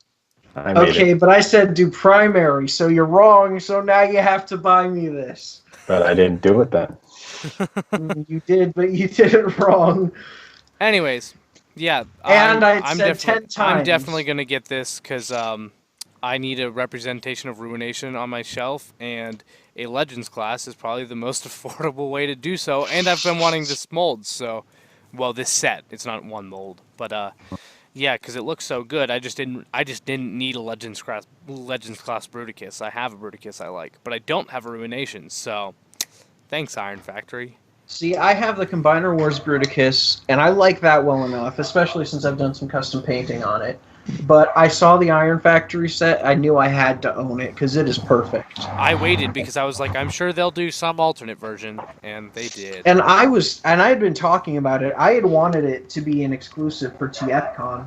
I made Okay, it, but I said do primary, so you're wrong. So now you have to buy me this. but I didn't do it then. You did, but you did it wrong. Anyways, yeah, And I I'm said 10 definitely I'm definitely times. gonna get this because I need a representation of Ruination on my shelf, and a Legends class is probably the most affordable way to do so. And I've been wanting this mold, so well, this set. It's not one mold, but yeah, because it looks so good. I just didn't need a Legends class Bruticus. I have a Bruticus I like, but I don't have a Ruination. So thanks, Iron Factory. See, I have the Combiner Wars Bruticus, and I like that well enough, especially since I've done some custom painting on it. But I saw the Iron Factory set, I knew I had to own it, because it is perfect. I waited because I was like, I'm sure they'll do some alternate version, and they did. And I had been talking about it, I had wanted it to be an exclusive for TFCon,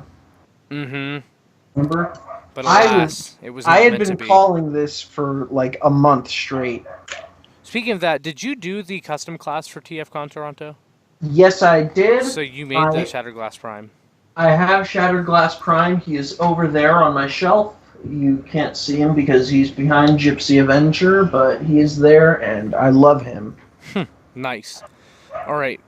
Mm-hmm. remember? But I alas, it was not I had meant to been be. calling this for like a month straight. Speaking of that, did you do the custom class for TFCon Toronto? Yes, I did. So you made the I- Shattered Glass Prime. I have Shattered Glass Prime. He is over there on my shelf. You can't see him because he's behind Gypsy Avenger, but he is there, and I love him. Nice. All right.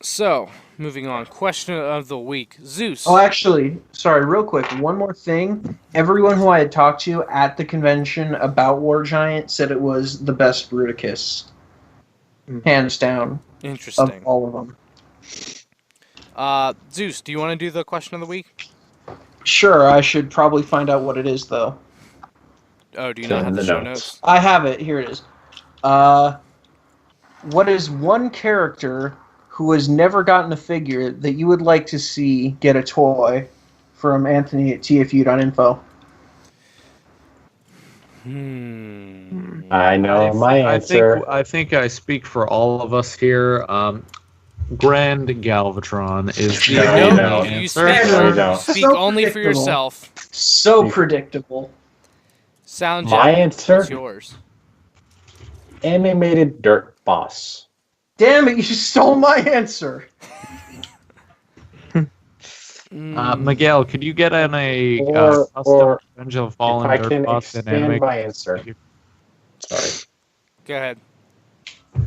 So, moving on. Question of the week. Zeus. Oh, actually, sorry, real quick, one more thing. Everyone who I had talked to at the convention about War Giant said it was the best Bruticus. Hands down, of Interesting. all of them. Zeus, do you want to do the question of the week? Sure, I should probably find out what it is, though. Oh, do you It's not in have the the show notes. notes? I have it. Here it is. What is one character who has never gotten a figure that you would like to see get a toy from Anthony at TFU.info? I know my answer. I think I speak for all of us here. Grand Galvatron is the No, No, you don't. you answer. speak, No, you for, don't. speak So only for predictable. yourself. So You- predictable. Sound My Jack, answer? it's yours. Animated Dirt Boss. Damn it, you stole my answer. Miguel, could you get on a Or- custom or Revenge of the If Fallen I Dirt can Boss in expand anime? my answer. Sorry. Go ahead.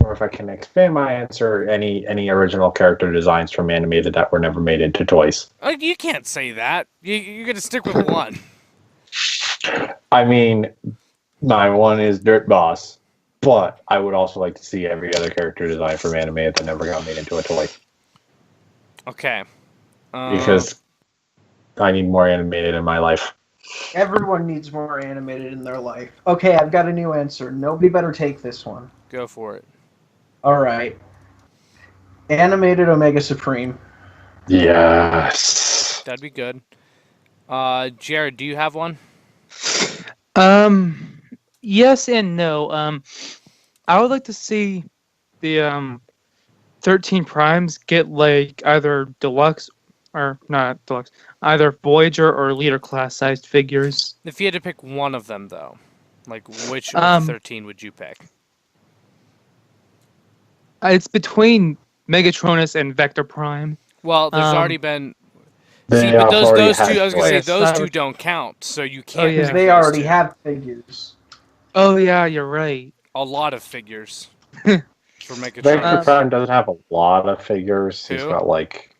Or if I can expand my answer, any original character designs from animated that were never made into toys. You can't say that. You're going to stick with one. I mean, my one is Dirt Boss, but I would also like to see every other character design from animated that never got made into a toy. Okay. Because I need more animated in my life. Everyone needs more animated in their life. Okay, I've got a new answer. Nobody better take this one. Go for it. All right. Animated Omega Supreme. Yes. That'd be good. Jared, do you have one? Yes and no. I would like to see the 13 primes get like either deluxe or not deluxe, either Voyager or leader class sized figures. If you had to pick one of them, though, like which of the 13 would you pick? It's between Megatronus and Vector Prime. Well, there's Um, already been. They See, but have those already those had two, I was gonna say toys. those two don't count, so you can't. yeah. Because pick they those already two. have figures. Oh yeah, you're right. A lot of figures for Vector Megatron. Prime doesn't have a lot of figures. He's Who? got like,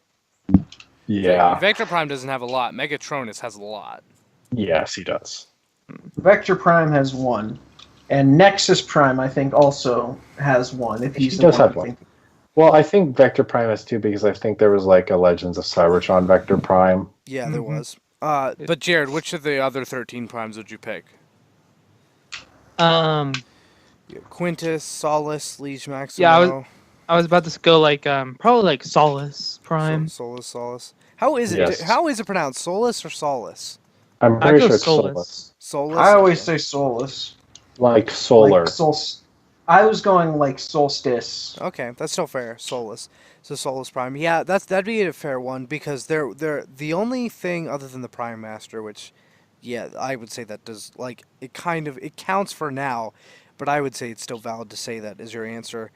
yeah, Vector Prime doesn't have a lot. Megatronus has a lot. yes, he does. Vector Prime has one. And Nexus Prime, I think, also has one. If he's He the does one have I one. think. Well, I think Vector Prime has two because I think there was like a Legends of Cybertron Vector Prime. Yeah, there Mhm. was. But Jared, which of the other 13 primes would you pick? Quintus, Solus, Liege Maximo. Yeah, I was about to go like probably like Solus Prime. Solus. How is it? Yes. How is it pronounced? Solus or Solus? I'm I pretty go sure it's Solus. Solus. I always Okay. say Solus. like solar. Like I was going like Solstice. Okay, that's still fair. Solus. So Solus Prime. Yeah, that'd be a fair one because they're the only thing other than the Prime Master, which, yeah, I would say that does like it counts for now, but I would say it's still valid to say that is your answer.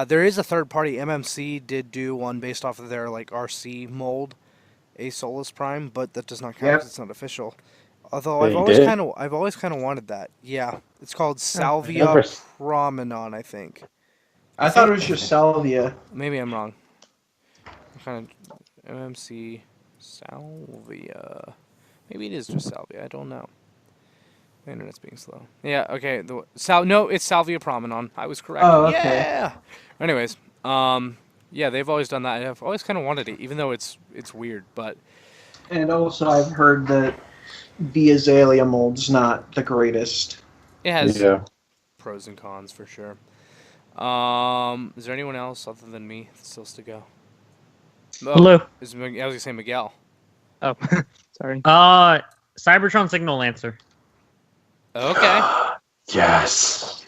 There is a third party. MMC did do one based off of their like RC mold, a Solus Prime, but that does not count Yep. because it's not official. Although They did? I've always kind of wanted that. Yeah, it's called I Salvia never Promenon, I think. I thought it was just salvia. Maybe I'm wrong. Kind of MMC Salvia. Maybe it is just Salvia. I don't know. The internet's being slow. Yeah. Okay. No, it's Salvia Promenon. I was correct. Oh, okay. Yeah. Anyways, yeah, they've always done that. I've always kind of wanted it, even though it's weird. But And also, I've heard that the azalea mold's not the greatest. it has Yeah. pros and cons for sure. Is there anyone else other than me that still has to go? Oh, Hello. I was gonna say Miguel. Oh, sorry. Cybertron Signal Lancer. Okay. Yes.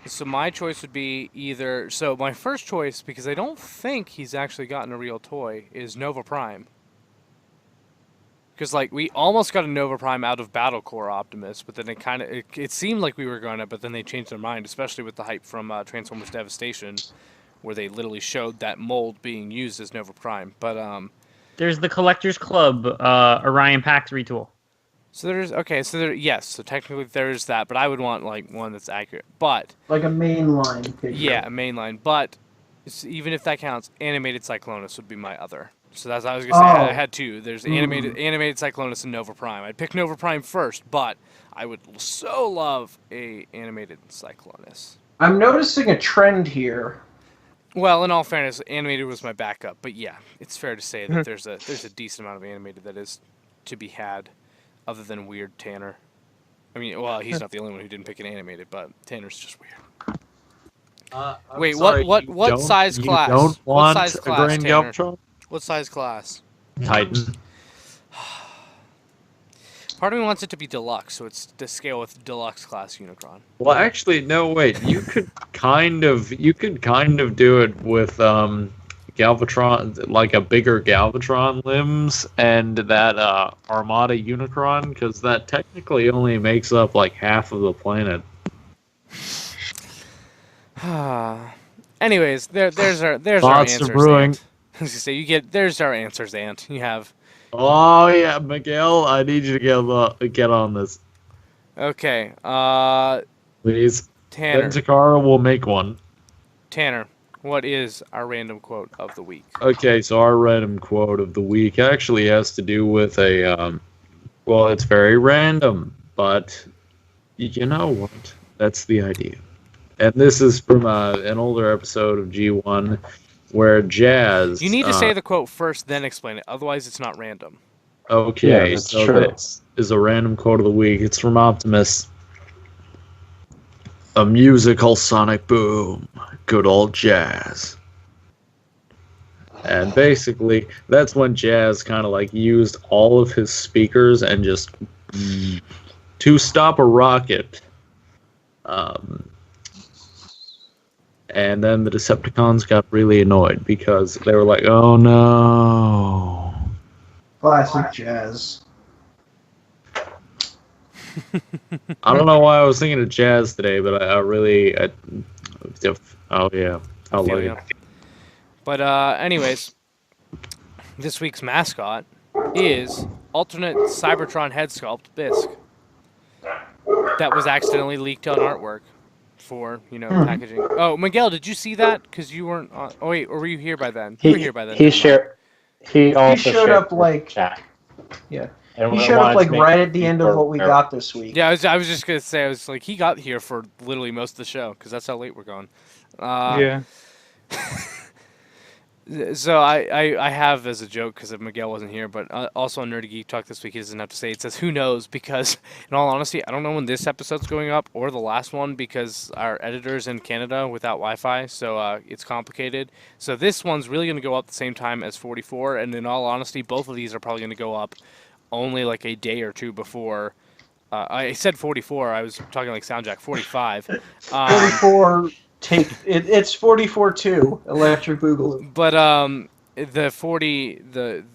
So my choice would be either. So my first choice, because I don't think he's actually gotten a real toy, is Nova Prime. Because like we almost got a Nova Prime out of Battle Core Optimus, but then it seemed like we were gonna, but then they changed their mind, especially with the hype from Transformers Devastation, where they literally showed that mold being used as Nova Prime. But There's the Collectors Club Orion Pax retool. so yes, so technically there's that, but I would want like one that's accurate. But Like a mainline figure. yeah, a mainline. But even if that counts, animated Cyclonus would be my other. So that's what I was gonna say. I had two. There's animated Cyclonus and Nova Prime. I'd pick Nova Prime first, but I would so love a animated Cyclonus. I'm noticing a trend here. Well, in all fairness, animated was my backup, but yeah, it's fair to say that there's a decent amount of animated that is to be had, other than weird Tanner. I mean, well, he's not the only one who didn't pick an animated, but Tanner's just weird. Wait, sorry, what size class? You don't What want size a class, Grand Tanner? Galvatron? What size class? Titan. Part of me wants it to be deluxe, so it's to scale with deluxe class Unicron. Well, actually, no. Wait. You could kind of do it with Galvatron, like a bigger Galvatron limbs, and that Armada Unicron, because that technically only makes up like half of the planet. Anyways, there's our Thoughts answers. are brewing. Ant. I was gonna say there's our answers, Ant. You have Oh yeah, Miguel, I need you to get on this, okay. please. Tanner. Then Takara will make one. Tanner, what is our random quote of the week? Okay, so our random quote of the week actually has to do with a well, it's very random, but you know what? That's the idea. And this is from an older episode of G1 where Jazz... You need to say the quote first, then explain it. Otherwise, it's not random. Okay, Yeah, that's so true. this is a random quote of the week. It's from Optimus. A musical sonic boom. Good old Jazz. And basically, that's when Jazz kind of like used all of his speakers and just... to stop a rocket. And then the Decepticons got really annoyed because they were like, oh no. Classic Jazz. I don't know why I was thinking of Jazz today, but I really... oh yeah. I like it. But anyways, this week's mascot is alternate Cybertron head sculpt Bisque. That was accidentally leaked on artwork for, packaging. Oh, Miguel, did you see that? Because you weren't on... Oh, wait, or were you here by then? You were here by then. He also showed up like... chat. Yeah. And He we showed up wanted like to make right at the end of what we for- got this week. Yeah, I was just going to say, I was like, he got here for literally most of the show, because that's how late we're going. Yeah. So I have as a joke, because Miguel wasn't here, but also on Nerdy Geek Talk this week, he doesn't have to say, it says, who knows, because in all honesty, I don't know when this episode's going up, or the last one, because our editor's in Canada without Wi-Fi, so it's complicated. So this one's really going to go up the same time as 44, and in all honesty, both of these are probably going to go up only like a day or two before. I said 44, I was talking like Soundjack, 45. 44... it's 44-2 Electric Boogaloo. But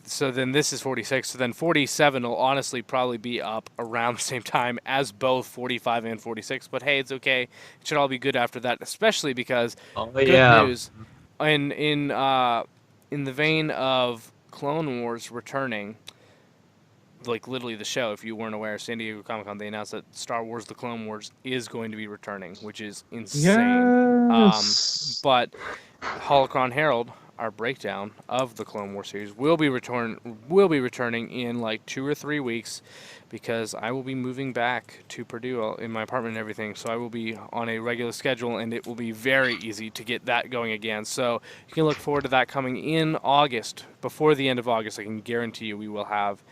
so then this is 46. So then 47 will honestly probably be up around the same time as both 45 and 46. But hey, it's okay. It should all be good after that, especially because good news in the vein of Clone Wars returning. like literally the show. If you weren't aware, San Diego Comic-Con, they announced that Star Wars: The Clone Wars is going to be returning, which is insane. Yes. But Holocron Herald, our breakdown of the Clone Wars series, will be returning in like 2 or 3 weeks, because I will be moving back to Purdue in my apartment and everything. So I will be on a regular schedule, and it will be very easy to get that going again. So you can look forward to that coming in August. Before the end of August, I can guarantee you we will have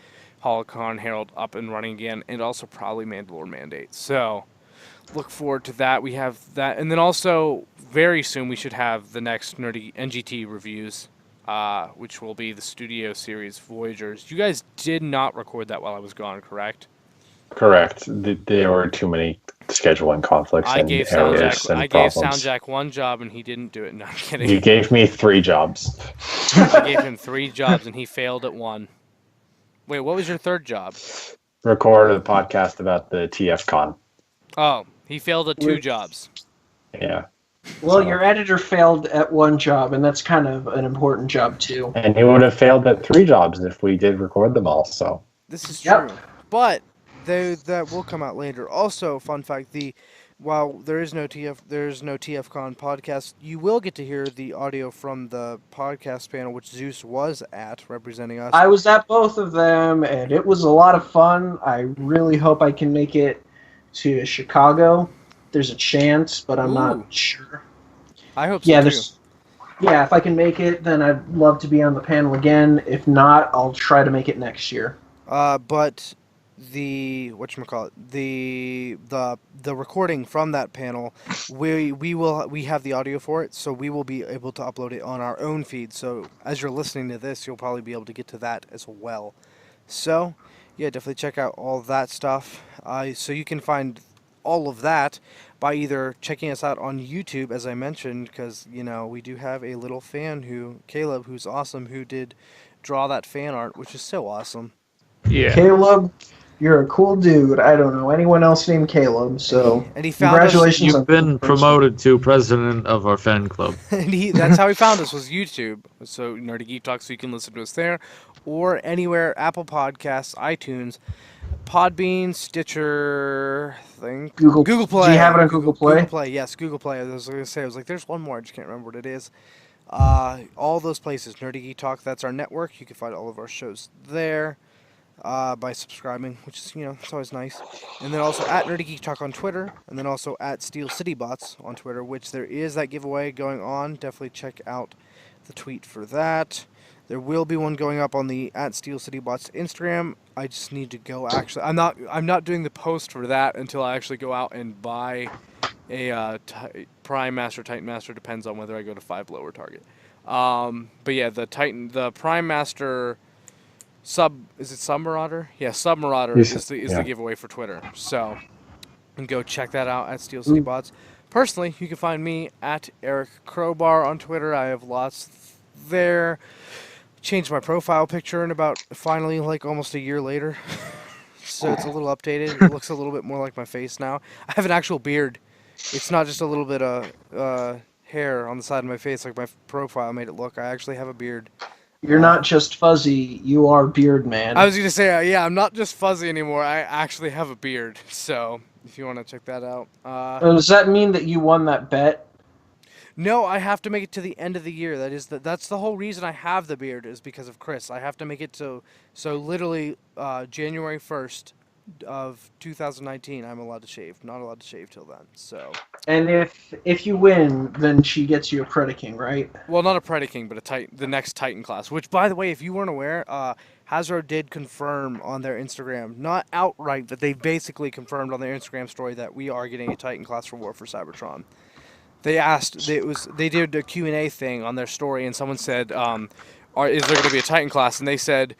Holocron Herald up and running again, and also probably Mandalore Mandate. So look forward to that. We have that, and then also very soon we should have the next Nerdy NGT reviews, which will be the Studio Series Voyagers. You guys did not record that while I was gone, correct? Correct. There were too many scheduling conflicts and errors and problems. Soundjack one job and he didn't do it. No, I'm kidding. You gave me 3 jobs. I gave him 3 jobs and he failed at 1. Wait, what was your 3rd job? Record a podcast about the TFCon. Oh, he failed at 2 jobs. Yeah. Well, your editor failed at 1 job, and that's kind of an important job too. And he would have failed at 3 jobs if we did record them all. So This is Yep. true. But that will come out later. Also, fun fact: while there's no TFCon podcast, you will get to hear the audio from the podcast panel, which Zeus was at representing us. I was at both of them, and it was a lot of fun. I really hope I can make it to Chicago. There's a chance, but I'm Ooh. not sure. I hope so Yeah, too. if I can make it, then I'd love to be on the panel again. If not, I'll try to make it next year. But the the recording from that panel, we have the audio for it, so we will be able to upload it on our own feed. So as you're listening to this, you'll probably be able to get to that as well. So yeah, definitely check out all that stuff. So you can find all of that by either checking us out on YouTube, as I mentioned, because we do have a little fan Caleb, who's awesome, who did draw that fan art, which is so awesome. Yeah. Caleb, you're a cool dude. I don't know anyone else named Caleb, so And he found us. congratulations. You've been promoted to president of our fan club. And that's how he found us, was YouTube. So Nerdy Geek Talk, so you can listen to us there, or anywhere: Apple Podcasts, iTunes, Podbean, Stitcher, Google Play. Do you have it on Google Play? Google Play, yes, Google Play. I was going to say, there's one more, I just can't remember what it is. All those places, Nerdy Geek Talk, that's our network. You can find all of our shows there by subscribing, which is, it's always nice. And then also at Nerdy Geek Talk on Twitter, and then also at Steel City Bots on Twitter, which there is that giveaway going on. Definitely check out the tweet for that. There will be one going up on the at Steel City Bots Instagram. I just need to go. Actually, I'm not doing the post for that until I actually go out and buy a Prime Master, Titan Master. Depends on whether I go to 5 Below or Target. But yeah, the Prime Master is it Sub Marauder? Yeah, Sub Marauder is the giveaway for Twitter. So you can go check that out at Steel City Bots. Personally, you can find me at Eric Crowbar on Twitter. I have lots there. Changed my profile picture in finally almost a year later. So it's a little updated. It looks a little bit more like my face now. I have an actual beard. It's not just a little bit of hair on the side of my face like my profile made it look. I actually have a beard. You're not just fuzzy, you are beard man. I was going to say, yeah, I'm not just fuzzy anymore. I actually have a beard. So if you want to check that out. Does that mean that you won that bet? No, I have to make it to the end of the year. That's the whole reason I have the beard, is because of Chris. I have to make it so literally January 1st of 2019 I'm allowed to shave. Not allowed to shave till then. So. And if you win, then she gets you a Predaking, right? Well, not a Predaking, but the next Titan class. Which, by the way, if you weren't aware, Hasbro did confirm on their Instagram, not outright, but they basically confirmed on their Instagram story that we are getting a Titan class for War for Cybertron. They asked, they did a Q&A thing on their story, and someone said, is there going to be a Titan class? And they said,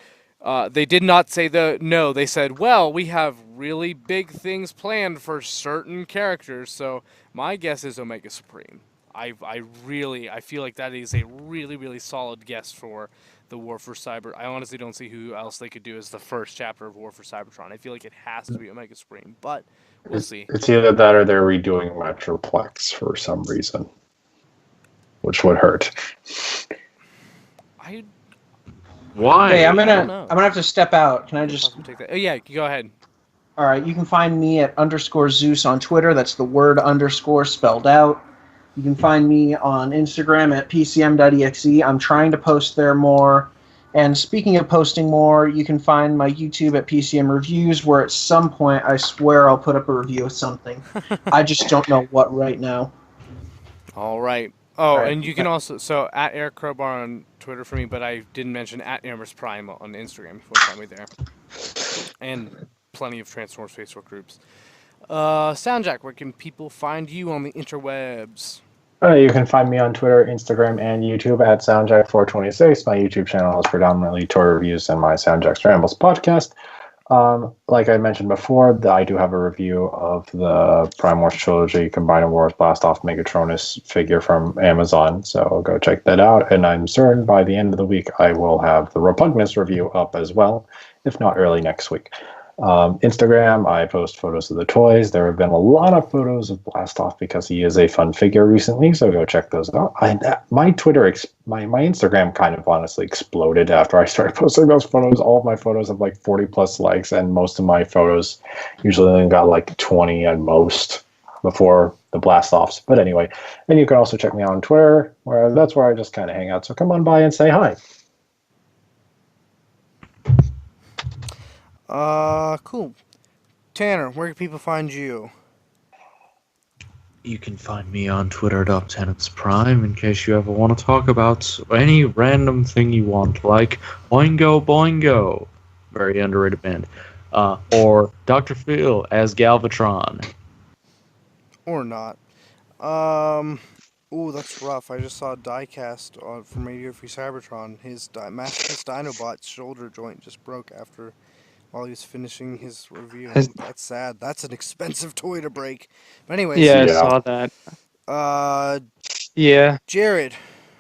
they did not say no. They said, well, we have really big things planned for certain characters, so my guess is Omega Supreme. I feel like that is a really, really solid guess for the War for Cyber. I honestly don't see who else they could do as the first chapter of War for Cybertron. I feel like it has to be Omega Supreme, but we'll see. It's either that or they're redoing Metroplex for some reason, which would hurt. Why? Hey, I'm I don't gonna know. have to step out. Can I Could just? possibly take that. Oh yeah, go ahead. All right, you can find me at _Zeus on Twitter. That's the word underscore spelled out. You can find me on Instagram at pcm.exe. I'm trying to post there more. And speaking of posting more, you can find my YouTube at PCM Reviews, where at some point I swear I'll put up a review of something. I just don't know what right now. All right. All Oh, right. and you can also at Eric Crowbar on Twitter for me, but I didn't mention at Amherst Prime on Instagram. If you want to find me there, and plenty of Transformers Facebook groups. Soundjack, where can people find you on the interwebs? You can find me on Twitter, Instagram, and YouTube at SoundJack426. My YouTube channel is predominantly toy reviews and my Soundjack's Rambles podcast. Like I mentioned before, I do have a review of the Prime Wars Trilogy Combiner Wars Blastoff Megatronus figure from Amazon, so go check that out. And I'm certain by the end of the week I will have the Repugnance review up as well, if not early next week. Instagram, I post photos of the toys. There have been a lot of photos of Blastoff because he is a fun figure recently, so go check those out. My Instagram kind of honestly exploded after I started posting those photos. All of my photos have like 40 plus likes, and most of my photos usually only got like 20 at most before the Blastoffs. But anyway, and you can also check me out on Twitter, that's where I just kind of hang out. So come on by and say hi. Cool. Tanner, where can people find you? You can find me on Twitter at UpTenantsPrime in case you ever want to talk about any random thing you want, like Boingo Boingo, very underrated band, or Dr. Phil as Galvatron. Or not. Ooh, that's rough. I just saw a diecast from Radio Free Cybertron. His Masterpiece Dinobot's shoulder joint just broke while he was finishing his review. That's sad. That's an expensive toy to break. But anyways. Yeah, I Yeah. saw that. Yeah. Jared,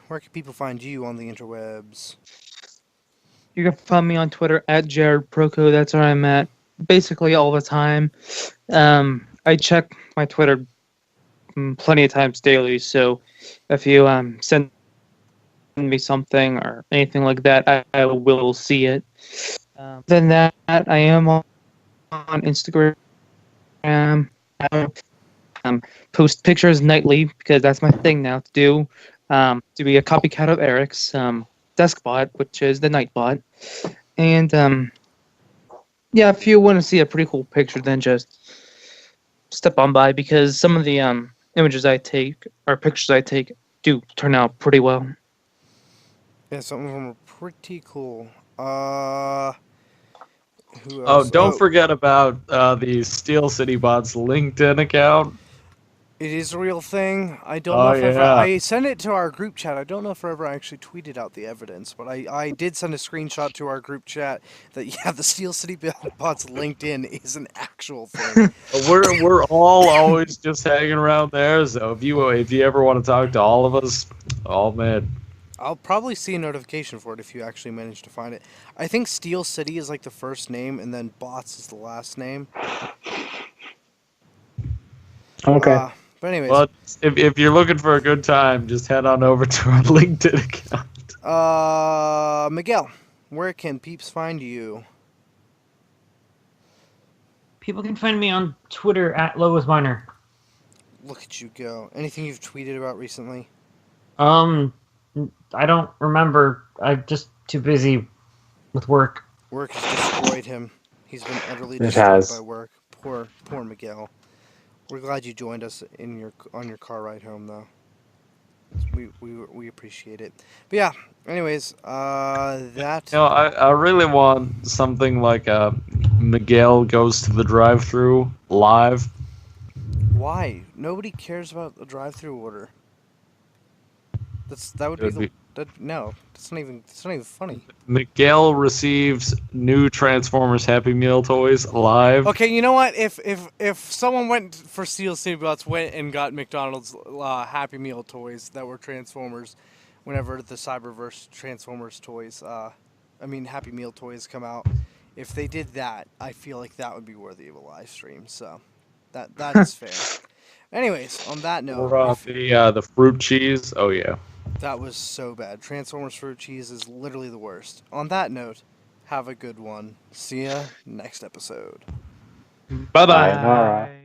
where can people find you on the interwebs? You can find me on Twitter at JaredProco. That's where I'm at basically all the time. I check my Twitter plenty of times daily, so if you send me something or anything like that, I will see it. Than that, I am on Instagram. Post pictures nightly because that's my thing now to do. To be a copycat of Eric's desk bot, which is the Nightbot. And yeah, if you want to see a pretty cool picture, then just step on by because some of the images I take or pictures I take do turn out pretty well. Yeah, some of them are pretty cool. Who Oh, else? don't forget about the Steel City Bots LinkedIn account. It is a real thing. I don't know if I sent it to our group chat. I don't know if I ever actually tweeted out the evidence, but I did send a screenshot to our group chat that yeah, the Steel City Bots LinkedIn is an actual thing. We're all always just hanging around there. So if you ever want to talk to all of us, all man. I'll probably see a notification for it if you actually manage to find it. I think Steel City is like the first name, and then Bots is the last name. Okay. But anyways. Well, if you're looking for a good time, just head on over to our LinkedIn account. Miguel, where can peeps find you? People can find me on Twitter at Lois Miner. Look at you go. Anything you've tweeted about recently? I don't remember. I'm just too busy with work. Work has destroyed him. He's been utterly destroyed by work. Poor Miguel. We're glad you joined us on your car ride home, though. We appreciate it. But yeah. Anyways, that. You know, I really want something like Miguel goes to the drive-thru live. Why? Nobody cares about the drive-thru order. That would be no. That's not even funny. Miguel receives new Transformers Happy Meal toys live. Okay, you know what? If someone went for Steel City Bots, went and got McDonald's Happy Meal toys that were Transformers, whenever the Cyberverse Transformers toys, Happy Meal toys come out, if they did that, I feel like that would be worthy of a live stream. So, that is fair. Anyways, on that note, Or the fruit cheese. Oh yeah. That was so bad. Transformers fruit cheese is literally the worst. On that note, have a good one. See ya next episode. Bye bye. Sayonara.